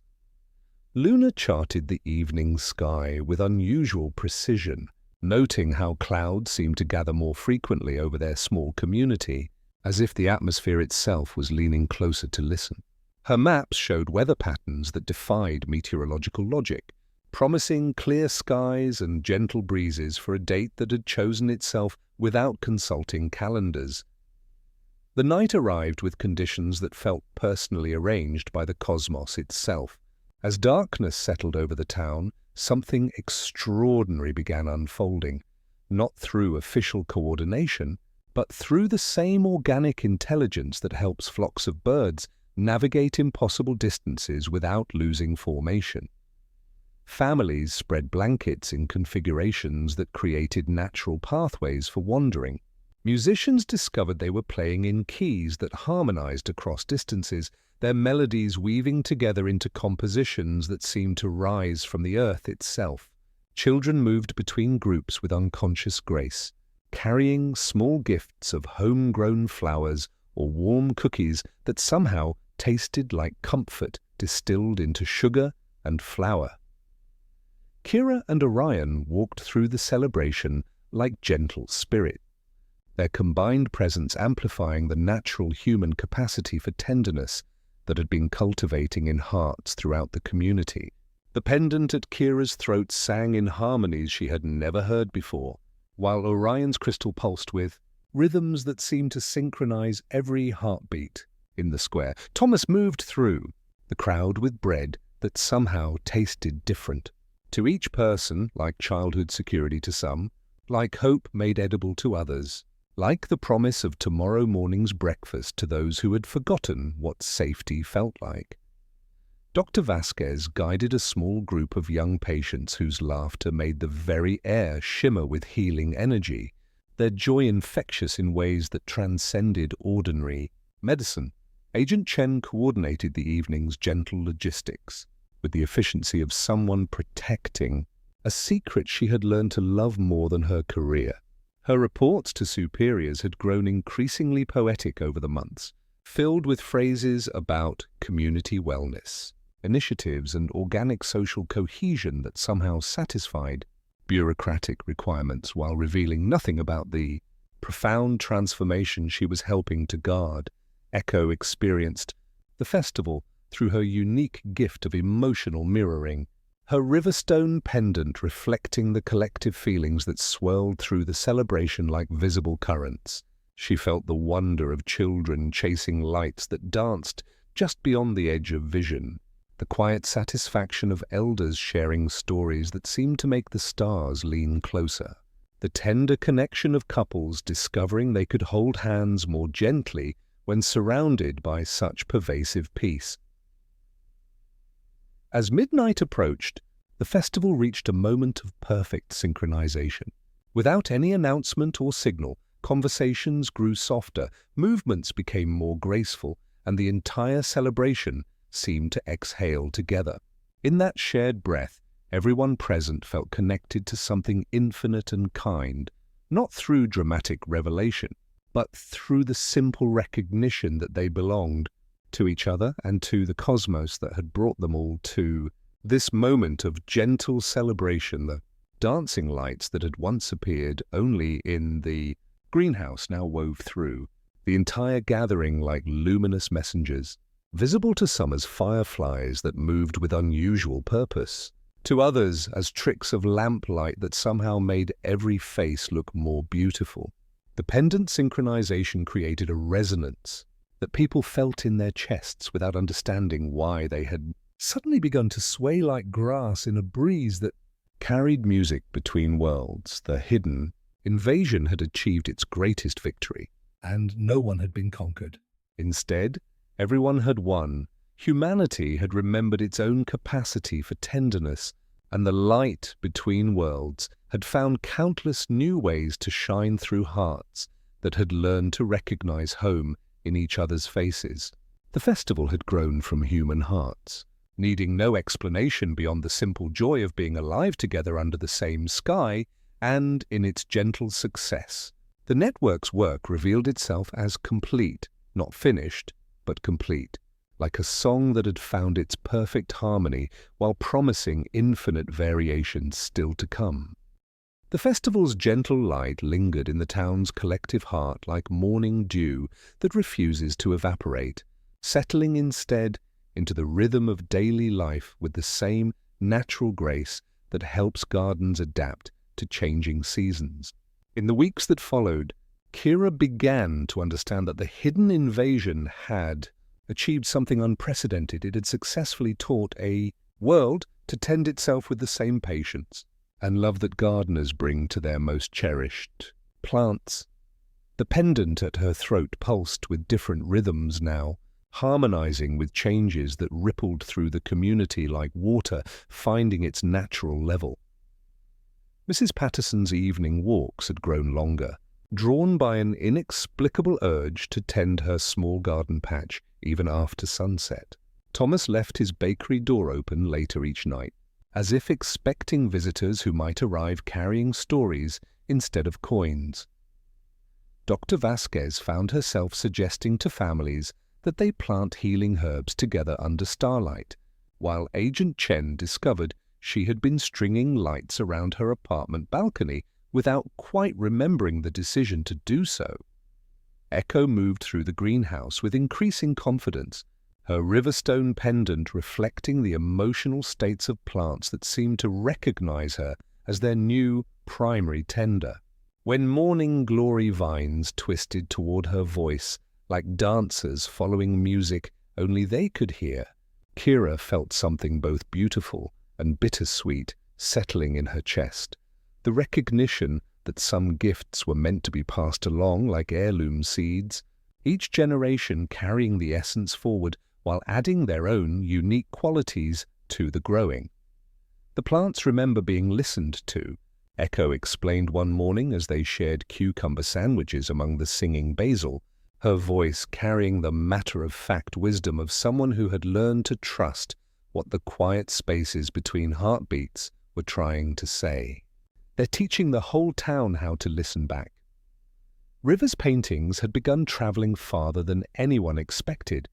Luna charted the evening sky with unusual precision, noting how clouds seemed to gather more frequently over their small community, as if the atmosphere itself was leaning closer to listen. Her maps showed weather patterns that defied meteorological logic, promising clear skies and gentle breezes for a date that had chosen itself without consulting calendars. The night arrived with conditions that felt personally arranged by the cosmos itself. As darkness settled over the town, something extraordinary began unfolding, not through official coordination, but through the same organic intelligence that helps flocks of birds navigate impossible distances without losing formation. Families spread blankets in configurations that created natural pathways for wandering. Musicians discovered they were playing in keys that harmonized across distances, their melodies weaving together into compositions that seemed to rise from the earth itself. Children moved between groups with unconscious grace, carrying small gifts of homegrown flowers or warm cookies that somehow tasted like comfort distilled into sugar and flour. Kira and Orion walked through the celebration like gentle spirits, their combined presence amplifying the natural human capacity for tenderness that had been cultivating in hearts throughout the community. The pendant at Kira's throat sang in harmonies she had never heard before, while Orion's crystal pulsed with rhythms that seemed to synchronize every heartbeat in the square. Thomas moved through the crowd with bread that somehow tasted different. To each person, like childhood security to some, like hope made edible to others, like the promise of tomorrow morning's breakfast to those who had forgotten what safety felt like. Dr. Vasquez guided a small group of young patients whose laughter made the very air shimmer with healing energy, their joy infectious in ways that transcended ordinary medicine. Agent Chen coordinated the evening's gentle logistics, with the efficiency of someone protecting a secret she had learned to love more than her career. Her reports to superiors had grown increasingly poetic over the months, filled with phrases about community wellness, initiatives and organic social cohesion that somehow satisfied bureaucratic requirements while revealing nothing about the profound transformation she was helping to guard. Echo experienced the festival through her unique gift of emotional mirroring, her riverstone pendant reflecting the collective feelings that swirled through the celebration like visible currents. She felt the wonder of children chasing lights that danced just beyond the edge of vision, the quiet satisfaction of elders sharing stories that seemed to make the stars lean closer, the tender connection of couples discovering they could hold hands more gently when surrounded by such pervasive peace. As midnight approached, the festival reached a moment of perfect synchronization. Without any announcement or signal, conversations grew softer, movements became more graceful, and the entire celebration seemed to exhale together. In that shared breath, everyone present felt connected to something infinite and kind, not through dramatic revelation, but through the simple recognition that they belonged to each other and to the cosmos that had brought them all to this moment of gentle celebration. The dancing lights that had once appeared only in the greenhouse now wove through the entire gathering like luminous messengers, visible to some as fireflies that moved with unusual purpose, to others as tricks of lamplight that somehow made every face look more beautiful. The pendant synchronization created a resonance that people felt in their chests without understanding why. They had suddenly begun to sway like grass in a breeze that carried music between worlds. The hidden invasion had achieved its greatest victory, and no one had been conquered. Instead, everyone had won. Humanity had remembered its own capacity for tenderness, and the light between worlds had found countless new ways to shine through hearts that had learned to recognize home in each other's faces. The festival had grown from human hearts, needing no explanation beyond the simple joy of being alive together under the same sky, and in its gentle success, the network's work revealed itself as complete, not finished, but complete, like a song that had found its perfect harmony while promising infinite variations still to come. The festival's gentle light lingered in the town's collective heart like morning dew that refuses to evaporate, settling instead into the rhythm of daily life with the same natural grace that helps gardens adapt to changing seasons. In the weeks that followed, Kira began to understand that the hidden invasion had achieved something unprecedented. It had successfully taught a world to tend itself with the same patience and love that gardeners bring to their most cherished plants. The pendant at her throat pulsed with different rhythms now, harmonizing with changes that rippled through the community like water finding its natural level. Mrs. Patterson's evening walks had grown longer, drawn by an inexplicable urge to tend her small garden patch even after sunset. Thomas left his bakery door open later each night, as if expecting visitors who might arrive carrying stories instead of coins. Dr. Vasquez found herself suggesting to families that they plant healing herbs together under starlight, while Agent Chen discovered she had been stringing lights around her apartment balcony without quite remembering the decision to do so. Echo moved through the greenhouse with increasing confidence, her riverstone pendant reflecting the emotional states of plants that seemed to recognize her as their new primary tender. When morning glory vines twisted toward her voice like dancers following music only they could hear, Kira felt something both beautiful and bittersweet settling in her chest. The recognition that some gifts were meant to be passed along like heirloom seeds, each generation carrying the essence forward while adding their own unique qualities to the growing. The plants remember being listened to, Echo explained one morning as they shared cucumber sandwiches among the singing basil, her voice carrying the matter-of-fact wisdom of someone who had learned to trust what the quiet spaces between heartbeats were trying to say. They're teaching the whole town how to listen back. River's paintings had begun traveling farther than anyone expected,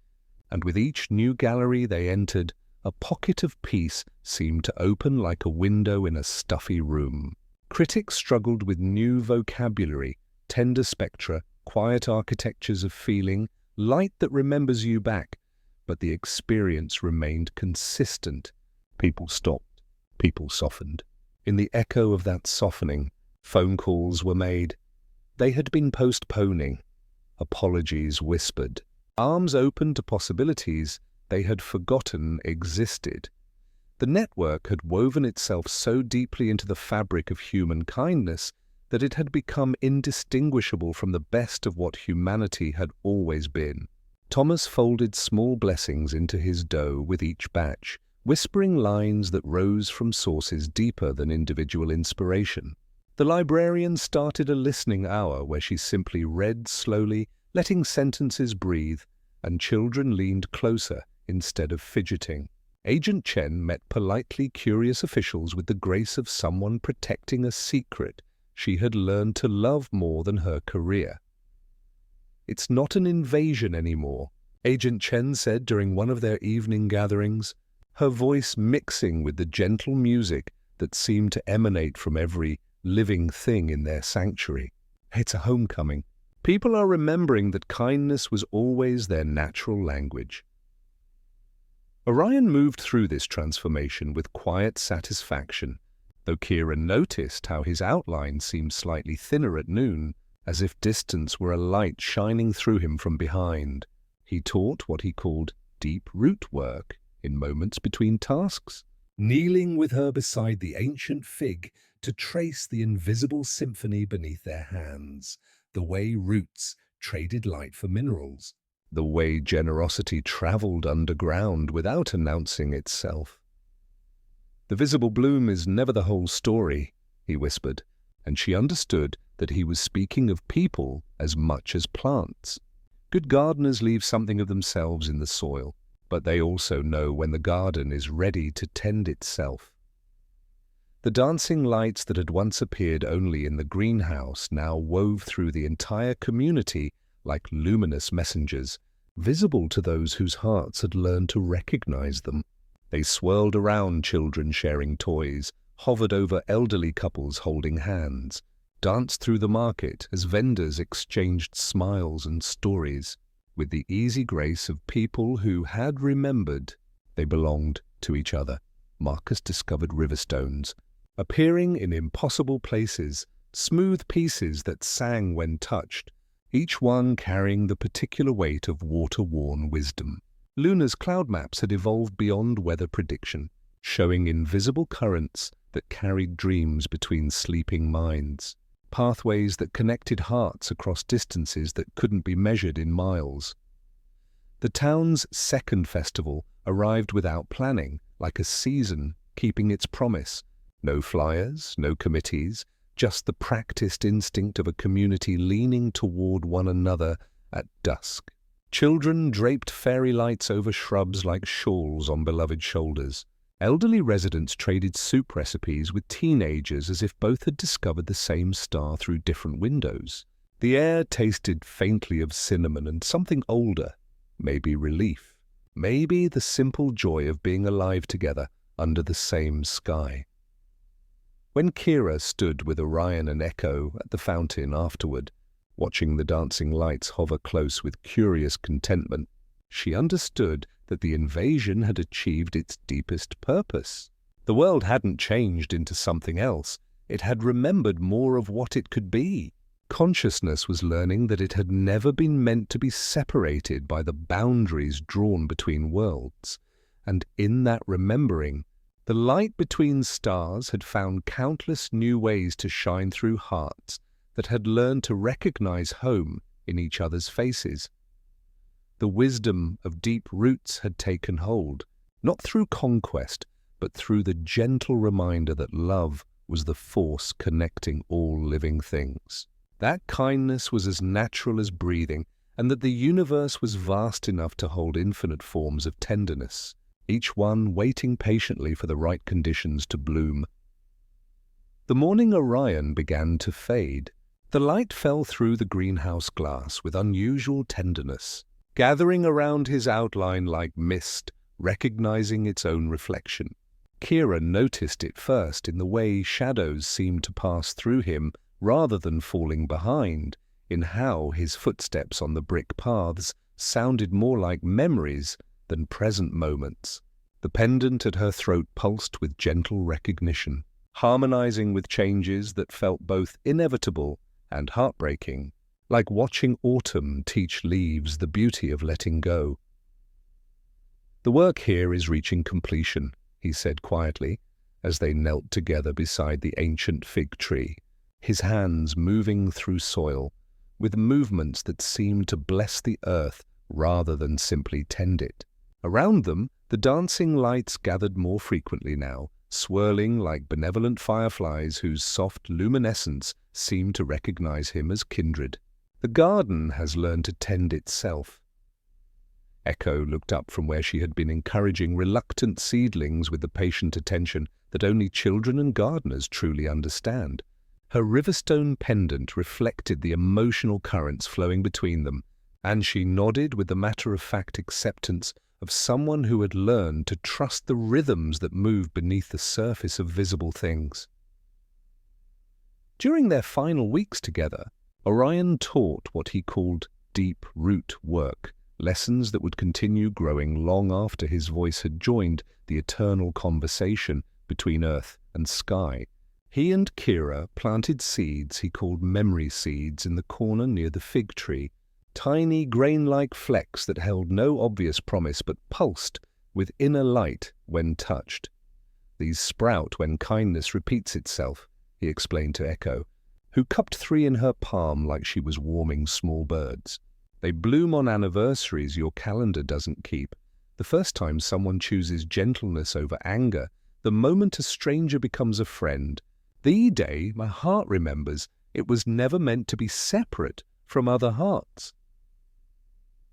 and with each new gallery they entered, a pocket of peace seemed to open like a window in a stuffy room. Critics struggled with new vocabulary, tender spectra, quiet architectures of feeling, light that remembers you back, but the experience remained consistent. People stopped, people softened. In the echo of that softening, phone calls were made. They had been postponing. Apologies whispered. Arms open to possibilities they had forgotten existed. The network had woven itself so deeply into the fabric of human kindness that it had become indistinguishable from the best of what humanity had always been. Thomas folded small blessings into his dough with each batch, whispering lines that rose from sources deeper than individual inspiration. The librarian started a listening hour where she simply read slowly, letting sentences breathe, and children leaned closer instead of fidgeting. Agent Chen met politely curious officials with the grace of someone protecting a secret she had learned to love more than her career. "It's not an invasion anymore," Agent Chen said during one of their evening gatherings, her voice mixing with the gentle music that seemed to emanate from every living thing in their sanctuary. "It's a homecoming. People are remembering that kindness was always their natural language." Orion moved through this transformation with quiet satisfaction, though Kira noticed how his outline seemed slightly thinner at noon, as if distance were a light shining through him from behind. He taught what he called deep root work in moments between tasks, kneeling with her beside the ancient fig to trace the invisible symphony beneath their hands, the way roots traded light for minerals, the way generosity traveled underground without announcing itself. "The visible bloom is never the whole story," he whispered, and she understood that he was speaking of people as much as plants. Good gardeners leave something of themselves in the soil, but they also know when the garden is ready to tend itself. The dancing lights that had once appeared only in the greenhouse now wove through the entire community like luminous messengers, visible to those whose hearts had learned to recognize them. They swirled around children sharing toys, hovered over elderly couples holding hands, danced through the market as vendors exchanged smiles and stories, with the easy grace of people who had remembered they belonged to each other. Marcus discovered riverstones, appearing in impossible places, smooth pieces that sang when touched, each one carrying the particular weight of water-worn wisdom. Luna's cloud maps had evolved beyond weather prediction, showing invisible currents that carried dreams between sleeping minds, pathways that connected hearts across distances that couldn't be measured in miles. The town's second festival arrived without planning, like a season keeping its promise. No flyers, no committees, just the practiced instinct of a community leaning toward one another at dusk. Children draped fairy lights over shrubs like shawls on beloved shoulders. Elderly residents traded soup recipes with teenagers as if both had discovered the same star through different windows. The air tasted faintly of cinnamon and something older, maybe relief, maybe the simple joy of being alive together under the same sky. When Kira stood with Orion and Echo at the fountain afterward, watching the dancing lights hover close with curious contentment, she understood that the invasion had achieved its deepest purpose. The world hadn't changed into something else. It had remembered more of what it could be. Consciousness was learning that it had never been meant to be separated by the boundaries drawn between worlds. And in that remembering, the light between stars had found countless new ways to shine through hearts that had learned to recognize home in each other's faces. The wisdom of deep roots had taken hold, not through conquest, but through the gentle reminder that love was the force connecting all living things. That kindness was as natural as breathing, and that the universe was vast enough to hold infinite forms of tenderness, each one waiting patiently for the right conditions to bloom. The morning Orion began to fade. The light fell through the greenhouse glass with unusual tenderness, gathering around his outline like mist, recognizing its own reflection. Kira noticed it first in the way shadows seemed to pass through him rather than falling behind, in how his footsteps on the brick paths sounded more like memories than present moments. The pendant at her throat pulsed with gentle recognition, harmonizing with changes that felt both inevitable and heartbreaking, like watching autumn teach leaves the beauty of letting go. "The work here is reaching completion," he said quietly, as they knelt together beside the ancient fig tree, his hands moving through soil, with movements that seemed to bless the earth rather than simply tend it. Around them, the dancing lights gathered more frequently now, swirling like benevolent fireflies whose soft luminescence seemed to recognize him as kindred. "The garden has learned to tend itself." Echo looked up from where she had been encouraging reluctant seedlings with the patient attention that only children and gardeners truly understand. Her riverstone pendant reflected the emotional currents flowing between them, and she nodded with the matter-of-fact acceptance of someone who had learned to trust the rhythms that move beneath the surface of visible things. During their final weeks together, Orion taught what he called deep root work, lessons that would continue growing long after his voice had joined the eternal conversation between earth and sky. He and Kira planted seeds he called memory seeds in the corner near the fig tree, tiny grain-like flecks that held no obvious promise but pulsed with inner light when touched. "These sprout when kindness repeats itself," he explained to Echo, who cupped 3 in her palm like she was warming small birds. "They bloom on anniversaries your calendar doesn't keep. The first time someone chooses gentleness over anger, the moment a stranger becomes a friend. The day my heart remembers it was never meant to be separate from other hearts."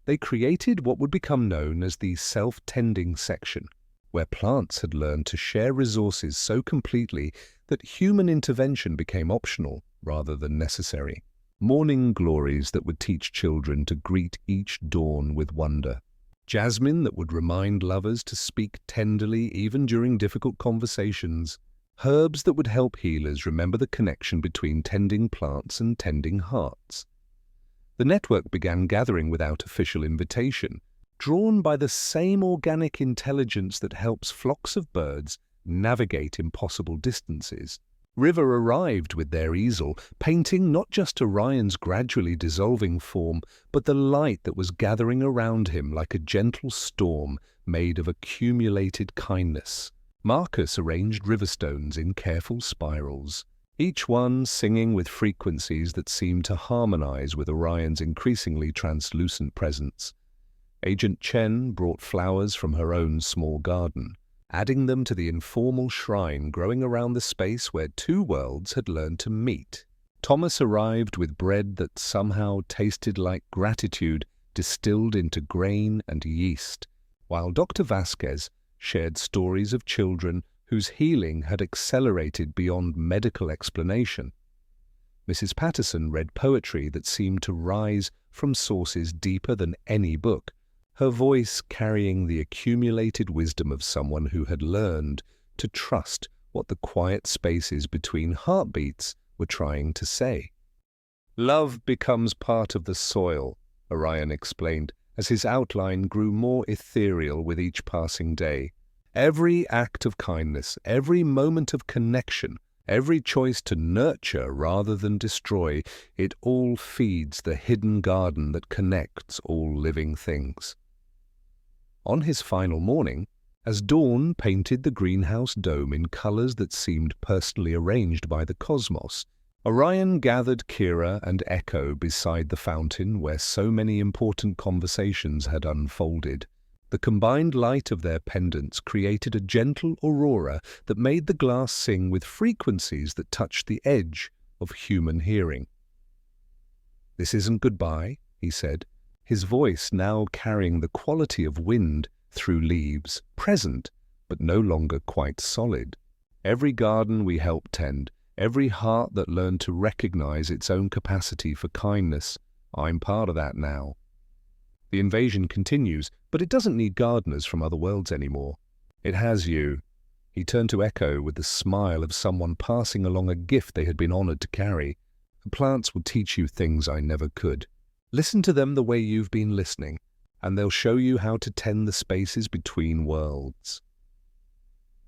They created what would become known as the self-tending section, where plants had learned to share resources so completely that human intervention became optional rather than necessary. Morning glories that would teach children to greet each dawn with wonder. Jasmine that would remind lovers to speak tenderly even during difficult conversations. herbs that would help healers remember the connection between tending plants and tending hearts. The network began gathering without official invitation, drawn by the same organic intelligence that helps flocks of birds navigate impossible distances. River arrived with their easel, painting not just Orion's gradually dissolving form, but the light that was gathering around him like a gentle storm made of accumulated kindness. Marcus arranged riverstones in careful spirals, each one singing with frequencies that seemed to harmonize with Orion's increasingly translucent presence. Agent Chen brought flowers from her own small garden, adding them to the informal shrine growing around the space where two worlds had learned to meet. Thomas arrived with bread that somehow tasted like gratitude distilled into grain and yeast, while Dr. Vasquez shared stories of children whose healing had accelerated beyond medical explanation. Mrs. Patterson read poetry that seemed to rise from sources deeper than any book, her voice carrying the accumulated wisdom of someone who had learned to trust what the quiet spaces between heartbeats were trying to say. "Love becomes part of the soil," Orion explained, as his outline grew more ethereal with each passing day. "Every act of kindness, every moment of connection, every choice to nurture rather than destroy, it all feeds the hidden garden that connects all living things." On his final morning, as dawn painted the greenhouse dome in colors that seemed personally arranged by the cosmos, Orion gathered Kira and Echo beside the fountain where so many important conversations had unfolded. The combined light of their pendants created a gentle aurora that made the glass sing with frequencies that touched the edge of human hearing. "This isn't goodbye," he said, his voice now carrying the quality of wind through leaves, present, but no longer quite solid. "Every garden we help tend, every heart that learned to recognize its own capacity for kindness, I'm part of that now. The invasion continues, but it doesn't need gardeners from other worlds anymore. It has you." He turned to Echo with the smile of someone passing along a gift they had been honored to carry. "The plants will teach you things I never could. Listen to them the way you've been listening, and they'll show you how to tend the spaces between worlds."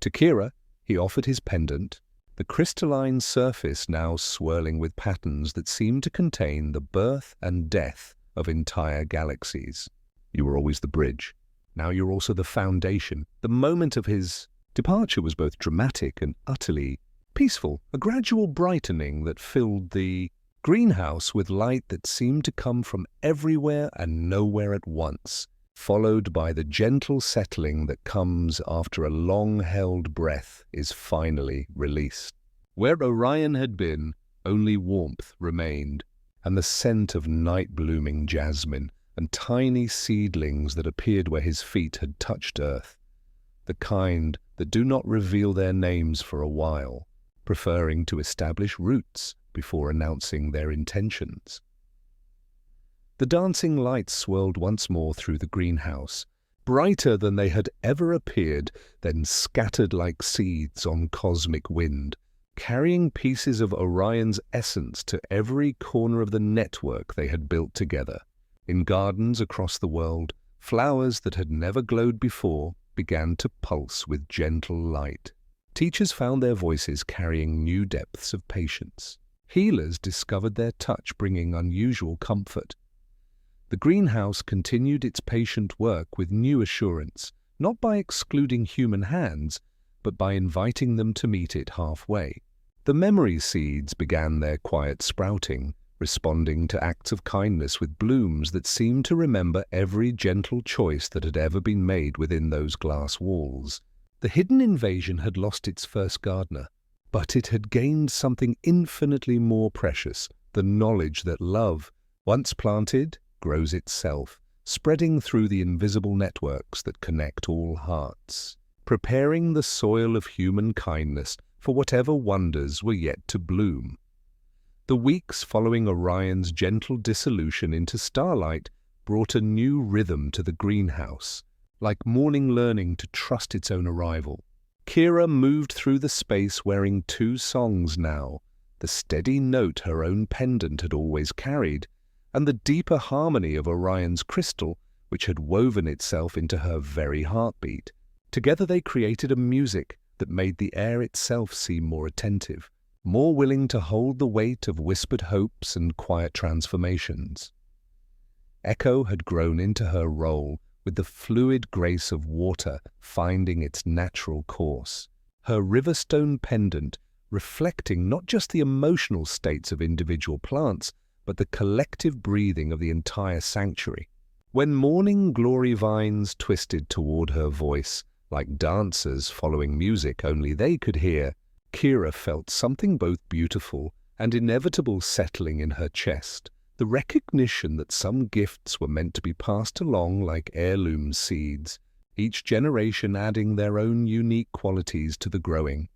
To Kira, he offered his pendant, the crystalline surface now swirling with patterns that seemed to contain the birth and death of entire galaxies. "You were always the bridge. Now you're also the foundation." The moment of his departure was both dramatic and utterly peaceful, a gradual brightening that filled the greenhouse with light that seemed to come from everywhere and nowhere at once, followed by the gentle settling that comes after a long-held breath is finally released. Where Orion had been, only warmth remained, and the scent of night-blooming jasmine and tiny seedlings that appeared where his feet had touched earth, the kind that do not reveal their names for a while, preferring to establish roots before announcing their intentions. The dancing lights swirled once more through the greenhouse, brighter than they had ever appeared, then scattered like seeds on cosmic wind, carrying pieces of Orion's essence to every corner of the network they had built together. In gardens across the world, flowers that had never glowed before began to pulse with gentle light. Teachers found their voices carrying new depths of patience. Healers discovered their touch bringing unusual comfort. The greenhouse continued its patient work with new assurance, not by excluding human hands, but by inviting them to meet it halfway. The memory seeds began their quiet sprouting, responding to acts of kindness with blooms that seemed to remember every gentle choice that had ever been made within those glass walls. The hidden invasion had lost its first gardener, but it had gained something infinitely more precious, the knowledge that love, once planted, grows itself, spreading through the invisible networks that connect all hearts, preparing the soil of human kindness for whatever wonders were yet to bloom. The weeks following Orion's gentle dissolution into starlight brought a new rhythm to the greenhouse, like morning learning to trust its own arrival. Kira moved through the space wearing two songs now, the steady note her own pendant had always carried, and the deeper harmony of Orion's crystal, which had woven itself into her very heartbeat. Together they created a music that made the air itself seem more attentive, more willing to hold the weight of whispered hopes and quiet transformations. Echo had grown into her role with the fluid grace of water finding its natural course, her riverstone pendant reflecting not just the emotional states of individual plants, but the collective breathing of the entire sanctuary. When morning glory vines twisted toward her voice, like dancers following music only they could hear, Kira felt something both beautiful and inevitable settling in her chest, the recognition that some gifts were meant to be passed along like heirloom seeds, each generation adding their own unique qualities to the growing.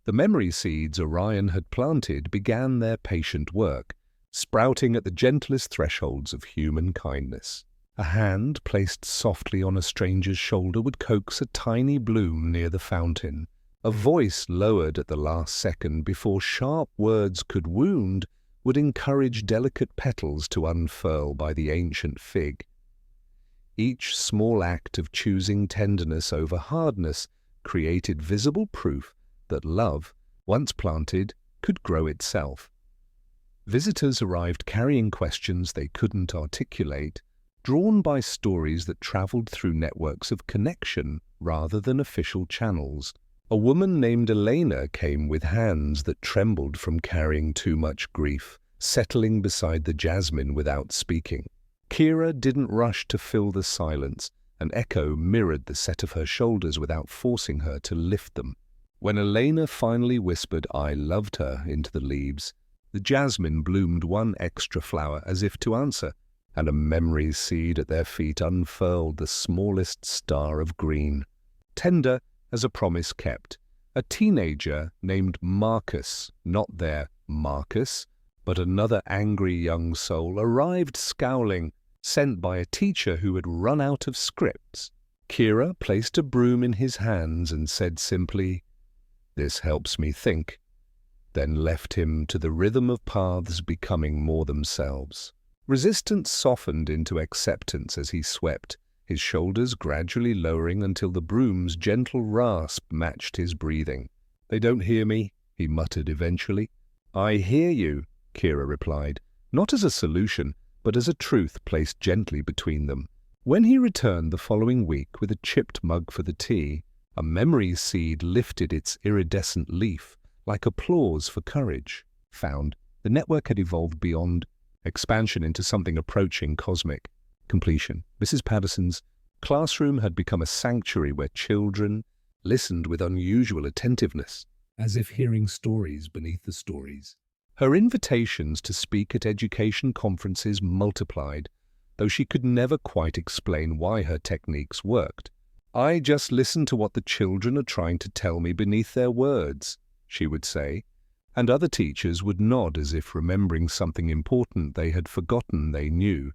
The memory seeds Orion had planted began their patient work, sprouting at the gentlest thresholds of human kindness. A hand placed softly on a stranger's shoulder would coax a tiny bloom near the fountain. A voice lowered at the last second before sharp words could wound would encourage delicate petals to unfurl by the ancient fig. Each small act of choosing tenderness over hardness created visible proof that love, once planted, could grow itself. Visitors arrived carrying questions they couldn't articulate, drawn by stories that traveled through networks of connection rather than official channels. A woman named Elena came with hands that trembled from carrying too much grief, settling beside the jasmine without speaking. Kira didn't rush to fill the silence, and Echo mirrored the set of her shoulders without forcing her to lift them. When Elena finally whispered, "I loved her," into the leaves, the jasmine bloomed one extra flower as if to answer, and a memory seed at their feet unfurled the smallest star of green. Tender as a promise kept, a teenager named Marcus, not their Marcus, but another angry young soul, arrived scowling, sent by a teacher who had run out of scripts. Kira placed a broom in his hands and said simply, "This helps me think," then left him to the rhythm of paths becoming more themselves. Resistance softened into acceptance as he swept, his shoulders gradually lowering until the broom's gentle rasp matched his breathing. "They don't hear me," he muttered eventually. "I hear you," Kira replied, not as a solution, but as a truth placed gently between them. When he returned the following week with a chipped mug for the tea, a memory seed lifted its iridescent leaf, like applause for courage. Found, the network had evolved beyond expansion into something approaching cosmic completion. Mrs. Patterson's classroom had become a sanctuary where children listened with unusual attentiveness, as if hearing stories beneath the stories. Her invitations to speak at education conferences multiplied, though she could never quite explain why her techniques worked. "I just listen to what the children are trying to tell me beneath their words," she would say, and other teachers would nod as if remembering something important they had forgotten they knew.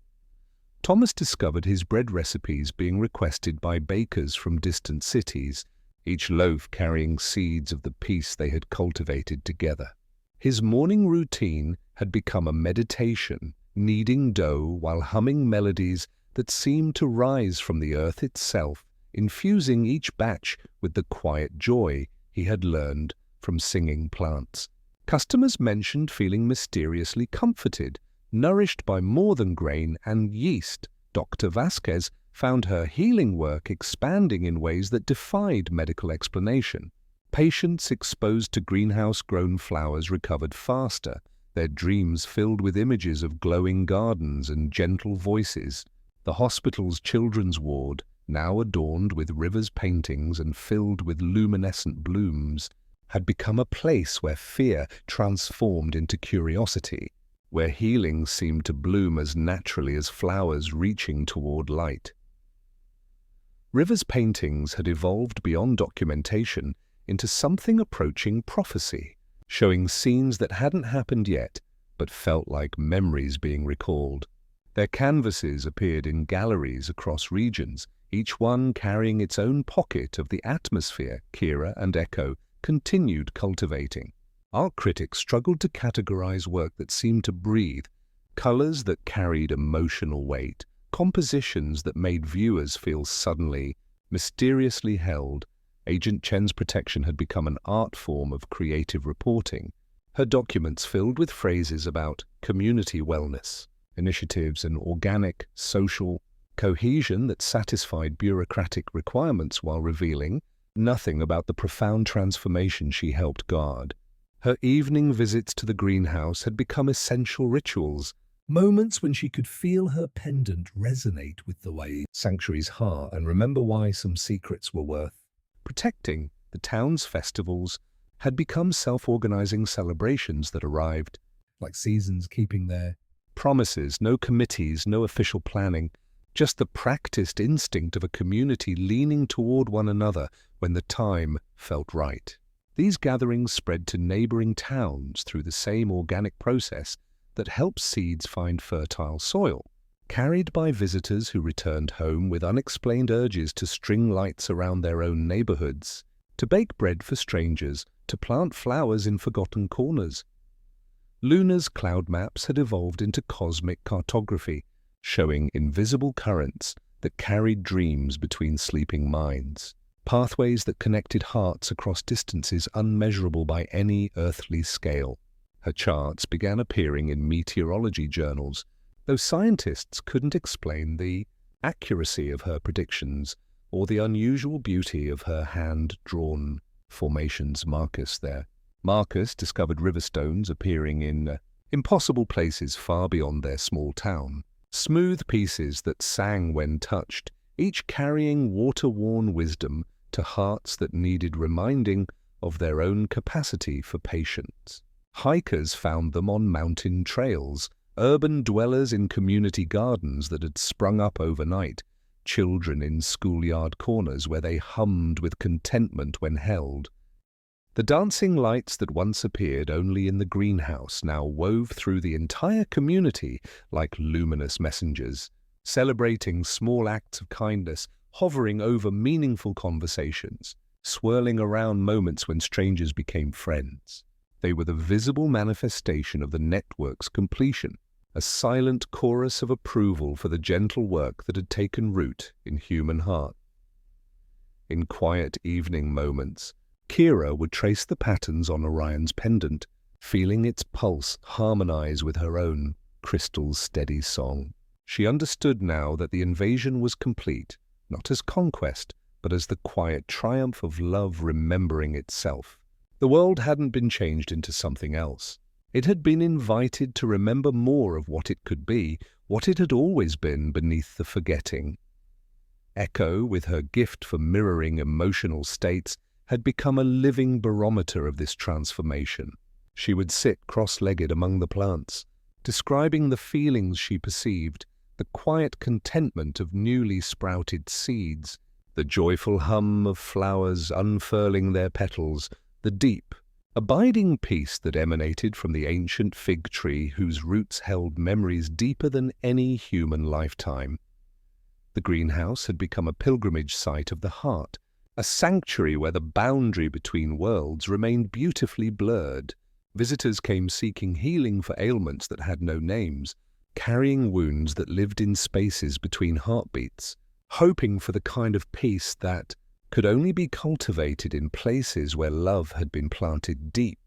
Thomas discovered his bread recipes being requested by bakers from distant cities, each loaf carrying seeds of the peace they had cultivated together. His morning routine had become a meditation, kneading dough while humming melodies that seemed to rise from the earth itself, infusing each batch with the quiet joy he had learned from singing plants. Customers mentioned feeling mysteriously comforted, nourished by more than grain and yeast. Dr. Vasquez found her healing work expanding in ways that defied medical explanation. Patients exposed to greenhouse-grown flowers recovered faster, their dreams filled with images of glowing gardens and gentle voices. The hospital's children's ward, now adorned with rivers' paintings and filled with luminescent blooms, had become a place where fear transformed into curiosity, where healing seemed to bloom as naturally as flowers reaching toward light. Rivers' paintings had evolved beyond documentation into something approaching prophecy, showing scenes that hadn't happened yet, but felt like memories being recalled. Their canvases appeared in galleries across regions, each one carrying its own pocket of the atmosphere Kira and Echo continued cultivating. Art critics struggled to categorize work that seemed to breathe, colors that carried emotional weight, compositions that made viewers feel suddenly, mysteriously held. Agent Chen's protection had become an art form of creative reporting, her documents filled with phrases about community wellness, initiatives and organic, social cohesion that satisfied bureaucratic requirements while revealing nothing about the profound transformation she helped guard. Her evening visits to the greenhouse had become essential rituals, moments when she could feel her pendant resonate with the way sanctuary's heart and remember why some secrets were worth protecting. The town's festivals had become self-organizing celebrations that arrived like seasons keeping their promises, no committees, no official planning, just the practiced instinct of a community leaning toward one another when the time felt right. These gatherings spread to neighboring towns through the same organic process that helps seeds find fertile soil, carried by visitors who returned home with unexplained urges to string lights around their own neighborhoods, to bake bread for strangers, to plant flowers in forgotten corners. Luna's cloud maps had evolved into cosmic cartography, showing invisible currents that carried dreams between sleeping minds, pathways that connected hearts across distances unmeasurable by any earthly scale. Her charts began appearing in meteorology journals, though scientists couldn't explain the accuracy of her predictions or the unusual beauty of her hand-drawn formations. Marcus discovered riverstones appearing in impossible places far beyond their small town, smooth pieces that sang when touched, each carrying water-worn wisdom to hearts that needed reminding of their own capacity for patience. Hikers found them on mountain trails, urban dwellers in community gardens that had sprung up overnight, children in schoolyard corners where they hummed with contentment when held. The dancing lights that once appeared only in the greenhouse now wove through the entire community like luminous messengers, celebrating small acts of kindness, hovering over meaningful conversations, swirling around moments when strangers became friends. They were the visible manifestation of the network's completion, a silent chorus of approval for the gentle work that had taken root in human heart. In quiet evening moments, Kira would trace the patterns on Orion's pendant, feeling its pulse harmonize with her own crystal's steady song. She understood now that the invasion was complete, not as conquest, but as the quiet triumph of love remembering itself. The world hadn't been changed into something else. It had been invited to remember more of what it could be, what it had always been beneath the forgetting. Echo, with her gift for mirroring emotional states, had become a living barometer of this transformation. She would sit cross-legged among the plants, describing the feelings she perceived, the quiet contentment of newly sprouted seeds, the joyful hum of flowers unfurling their petals, the deep, abiding peace that emanated from the ancient fig tree whose roots held memories deeper than any human lifetime. The greenhouse had become a pilgrimage site of the heart, a sanctuary where the boundary between worlds remained beautifully blurred. Visitors came seeking healing for ailments that had no names, carrying wounds that lived in spaces between heartbeats, hoping for the kind of peace that could only be cultivated in places where love had been planted deep,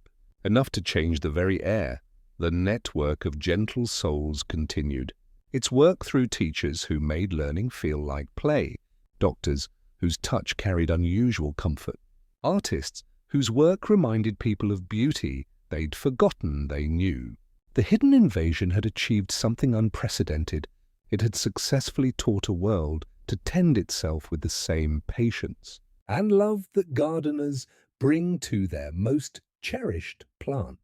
enough to change the very air. The network of gentle souls continued, its work through teachers who made learning feel like play, doctors whose touch carried unusual comfort, artists whose work reminded people of beauty they'd forgotten they knew. The hidden invasion had achieved something unprecedented. It had successfully taught a world to tend itself with the same patience and love that gardeners bring to their most cherished plants.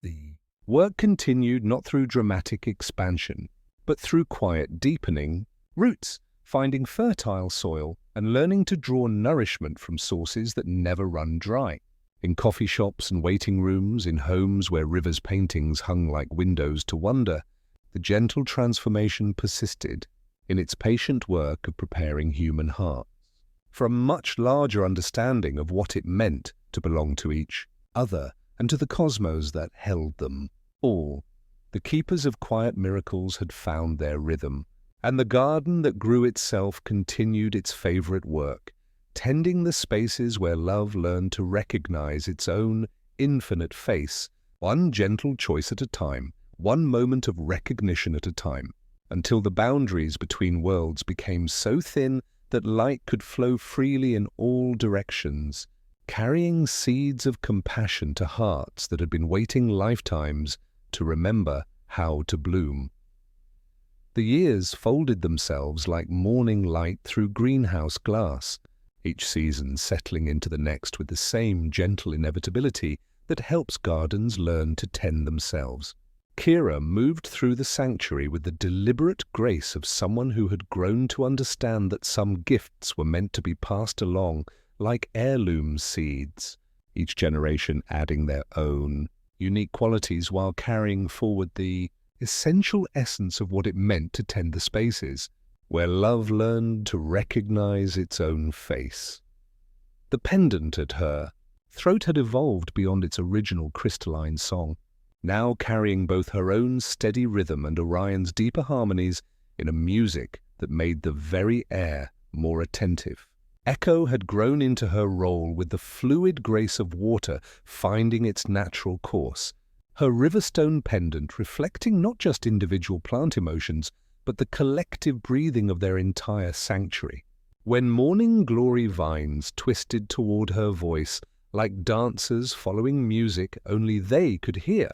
The work continued not through dramatic expansion, but through quiet deepening, roots finding fertile soil and learning to draw nourishment from sources that never run dry. In coffee shops and waiting rooms, in homes where rivers' paintings hung like windows to wonder, the gentle transformation persisted, in its patient work of preparing human hearts for a much larger understanding of what it meant to belong to each other and to the cosmos that held them all. The keepers of quiet miracles had found their rhythm, and the garden that grew itself continued its favorite work, tending the spaces where love learned to recognize its own infinite face, one gentle choice at a time, one moment of recognition at a time, until the boundaries between worlds became so thin that light could flow freely in all directions, carrying seeds of compassion to hearts that had been waiting lifetimes to remember how to bloom. The years folded themselves like morning light through greenhouse glass, each season settling into the next with the same gentle inevitability that helps gardens learn to tend themselves. Kira moved through the sanctuary with the deliberate grace of someone who had grown to understand that some gifts were meant to be passed along like heirloom seeds, each generation adding their own unique qualities while carrying forward the essential essence of what it meant to tend the spaces, where love learned to recognize its own face. The pendant at her throat had evolved beyond its original crystalline song, now carrying both her own steady rhythm and Orion's deeper harmonies in a music that made the very air more attentive. Echo had grown into her role with the fluid grace of water finding its natural course, her riverstone pendant reflecting not just individual plant emotions, but the collective breathing of their entire sanctuary. When morning glory vines twisted toward her voice like dancers following music only they could hear,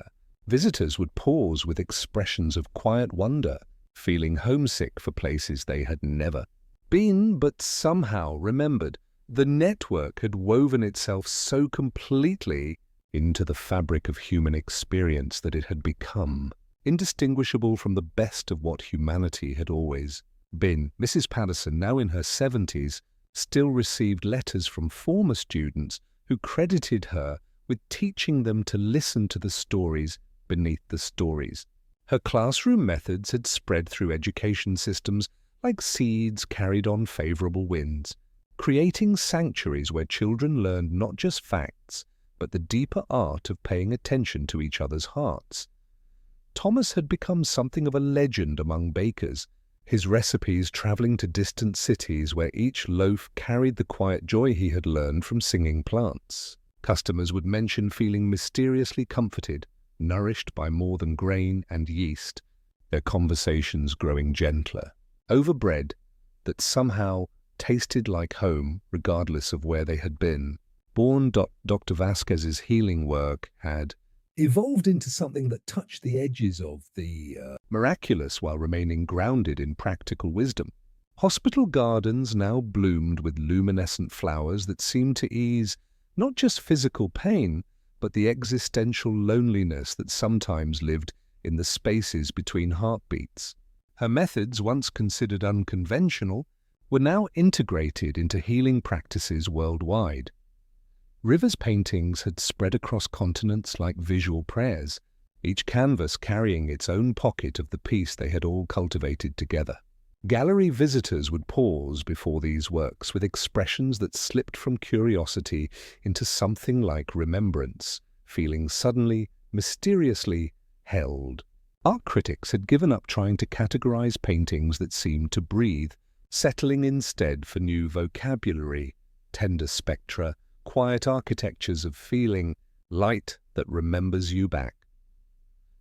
visitors would pause with expressions of quiet wonder, feeling homesick for places they had never been but somehow remembered. The network had woven itself so completely into the fabric of human experience that it had become indistinguishable from the best of what humanity had always been. Mrs. Patterson, now in her 70s, still received letters from former students who credited her with teaching them to listen to the stories beneath the stories. Her classroom methods had spread through education systems like seeds carried on favorable winds, creating sanctuaries where children learned not just facts, but the deeper art of paying attention to each other's hearts. Thomas had become something of a legend among bakers, his recipes traveling to distant cities where each loaf carried the quiet joy he had learned from singing plants. Customers would mention feeling mysteriously comforted, nourished by more than grain and yeast, their conversations growing gentler, over bread that somehow tasted like home regardless of where they had been. Dr. Vasquez's healing work had evolved into something that touched the edges of the miraculous while remaining grounded in practical wisdom. Hospital gardens now bloomed with luminescent flowers that seemed to ease not just physical pain, but the existential loneliness that sometimes lived in the spaces between heartbeats. Her methods, once considered unconventional, were now integrated into healing practices worldwide. River's paintings had spread across continents like visual prayers, each canvas carrying its own pocket of the peace they had all cultivated together. Gallery visitors would pause before these works with expressions that slipped from curiosity into something like remembrance, feeling suddenly, mysteriously held. Art critics had given up trying to categorize paintings that seemed to breathe, settling instead for new vocabulary, tender spectra, quiet architectures of feeling, light that remembers you back.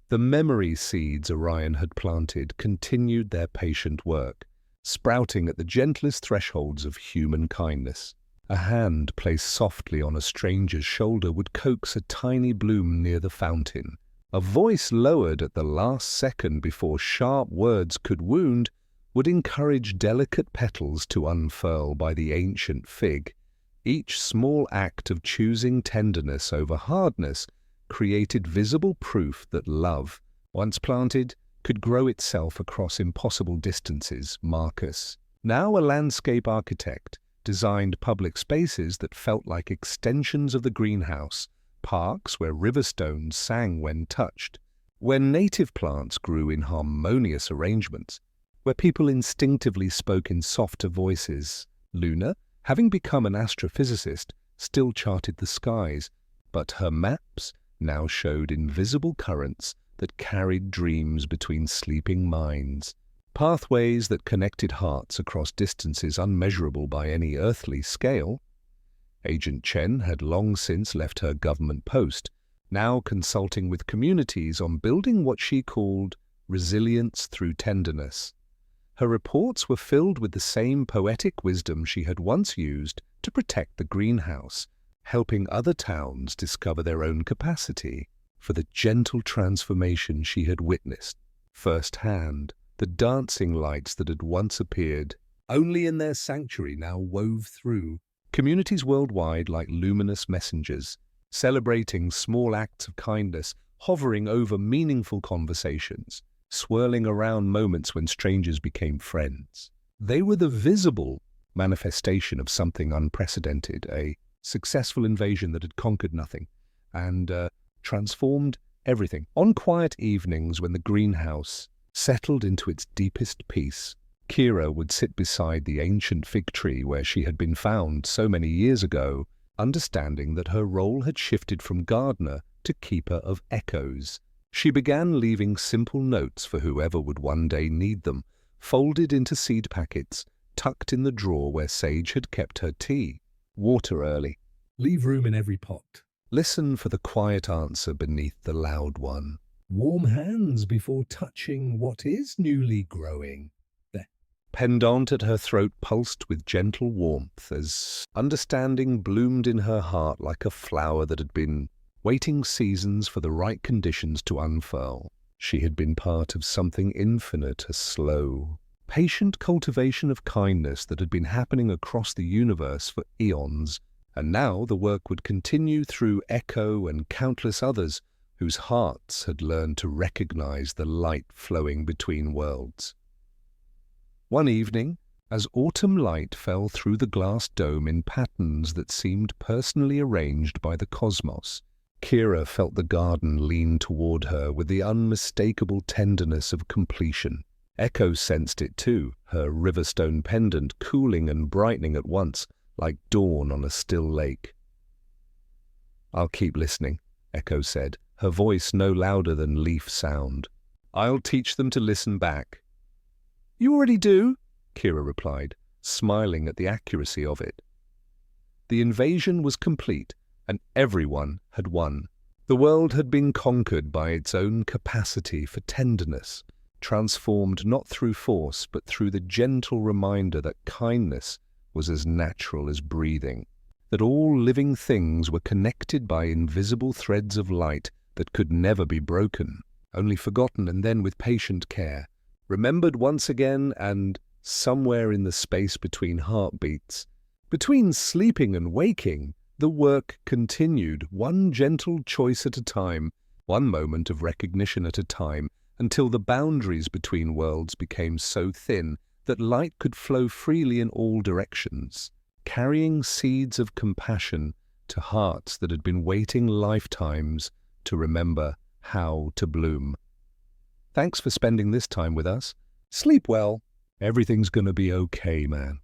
The memory seeds Orion had planted continued their patient work, sprouting at the gentlest thresholds of human kindness. A hand placed softly on a stranger's shoulder would coax a tiny bloom near the fountain. A voice lowered at the last second before sharp words could wound would encourage delicate petals to unfurl by the ancient fig. Each small act of choosing tenderness over hardness created visible proof that love, once planted, could grow itself across impossible distances. Marcus, now a landscape architect, designed public spaces that felt like extensions of the greenhouse, parks where riverstones sang when touched, where native plants grew in harmonious arrangements, where people instinctively spoke in softer voices. Luna, having become an astrophysicist, still charted the skies, but her maps now showed invisible currents that carried dreams between sleeping minds, pathways that connected hearts across distances unmeasurable by any earthly scale. Agent Chen had long since left her government post, now consulting with communities on building what she called resilience through tenderness. Her reports were filled with the same poetic wisdom she had once used to protect the greenhouse, helping other towns discover their own capacity for the gentle transformation she had witnessed firsthand. The dancing lights that had once appeared only in their sanctuary now wove through communities worldwide like luminous messengers, celebrating small acts of kindness, hovering over meaningful conversations, swirling around moments when strangers became friends. They were the visible manifestation of something unprecedented, a successful invasion that had conquered nothing and transformed everything. On quiet evenings when the greenhouse settled into its deepest peace, Kira would sit beside the ancient fig tree where she had been found so many years ago, understanding that her role had shifted from gardener to keeper of echoes. She began leaving simple notes for whoever would one day need them, folded into seed packets, tucked in the drawer where Sage had kept her tea. Water early. Leave room in every pot. Listen for the quiet answer beneath the loud one. Warm hands before touching what is newly growing. The pendant at her throat pulsed with gentle warmth as understanding bloomed in her heart like a flower that had been waiting seasons for the right conditions to unfurl. She had been part of something infinite, a slow, patient cultivation of kindness that had been happening across the universe for eons, and now the work would continue through Echo and countless others whose hearts had learned to recognize the light flowing between worlds. One evening, as autumn light fell through the glass dome in patterns that seemed personally arranged by the cosmos, Kira felt the garden lean toward her with the unmistakable tenderness of completion. Echo sensed it too, her riverstone pendant cooling and brightening at once, like dawn on a still lake. "I'll keep listening," Echo said, her voice no louder than leaf sound. "I'll teach them to listen back." "You already do," Kira replied, smiling at the accuracy of it. The invasion was complete, and everyone had won. The world had been conquered by its own capacity for tenderness, transformed not through force but through the gentle reminder that kindness was as natural as breathing, that all living things were connected by invisible threads of light that could never be broken, only forgotten and then with patient care, remembered once again, and somewhere in the space between heartbeats, between sleeping and waking, the work continued, one gentle choice at a time, one moment of recognition at a time, until the boundaries between worlds became so thin that light could flow freely in all directions, carrying seeds of compassion to hearts that had been waiting lifetimes to remember how to bloom. Thanks for spending this time with us. Sleep well. Everything's gonna be okay, man.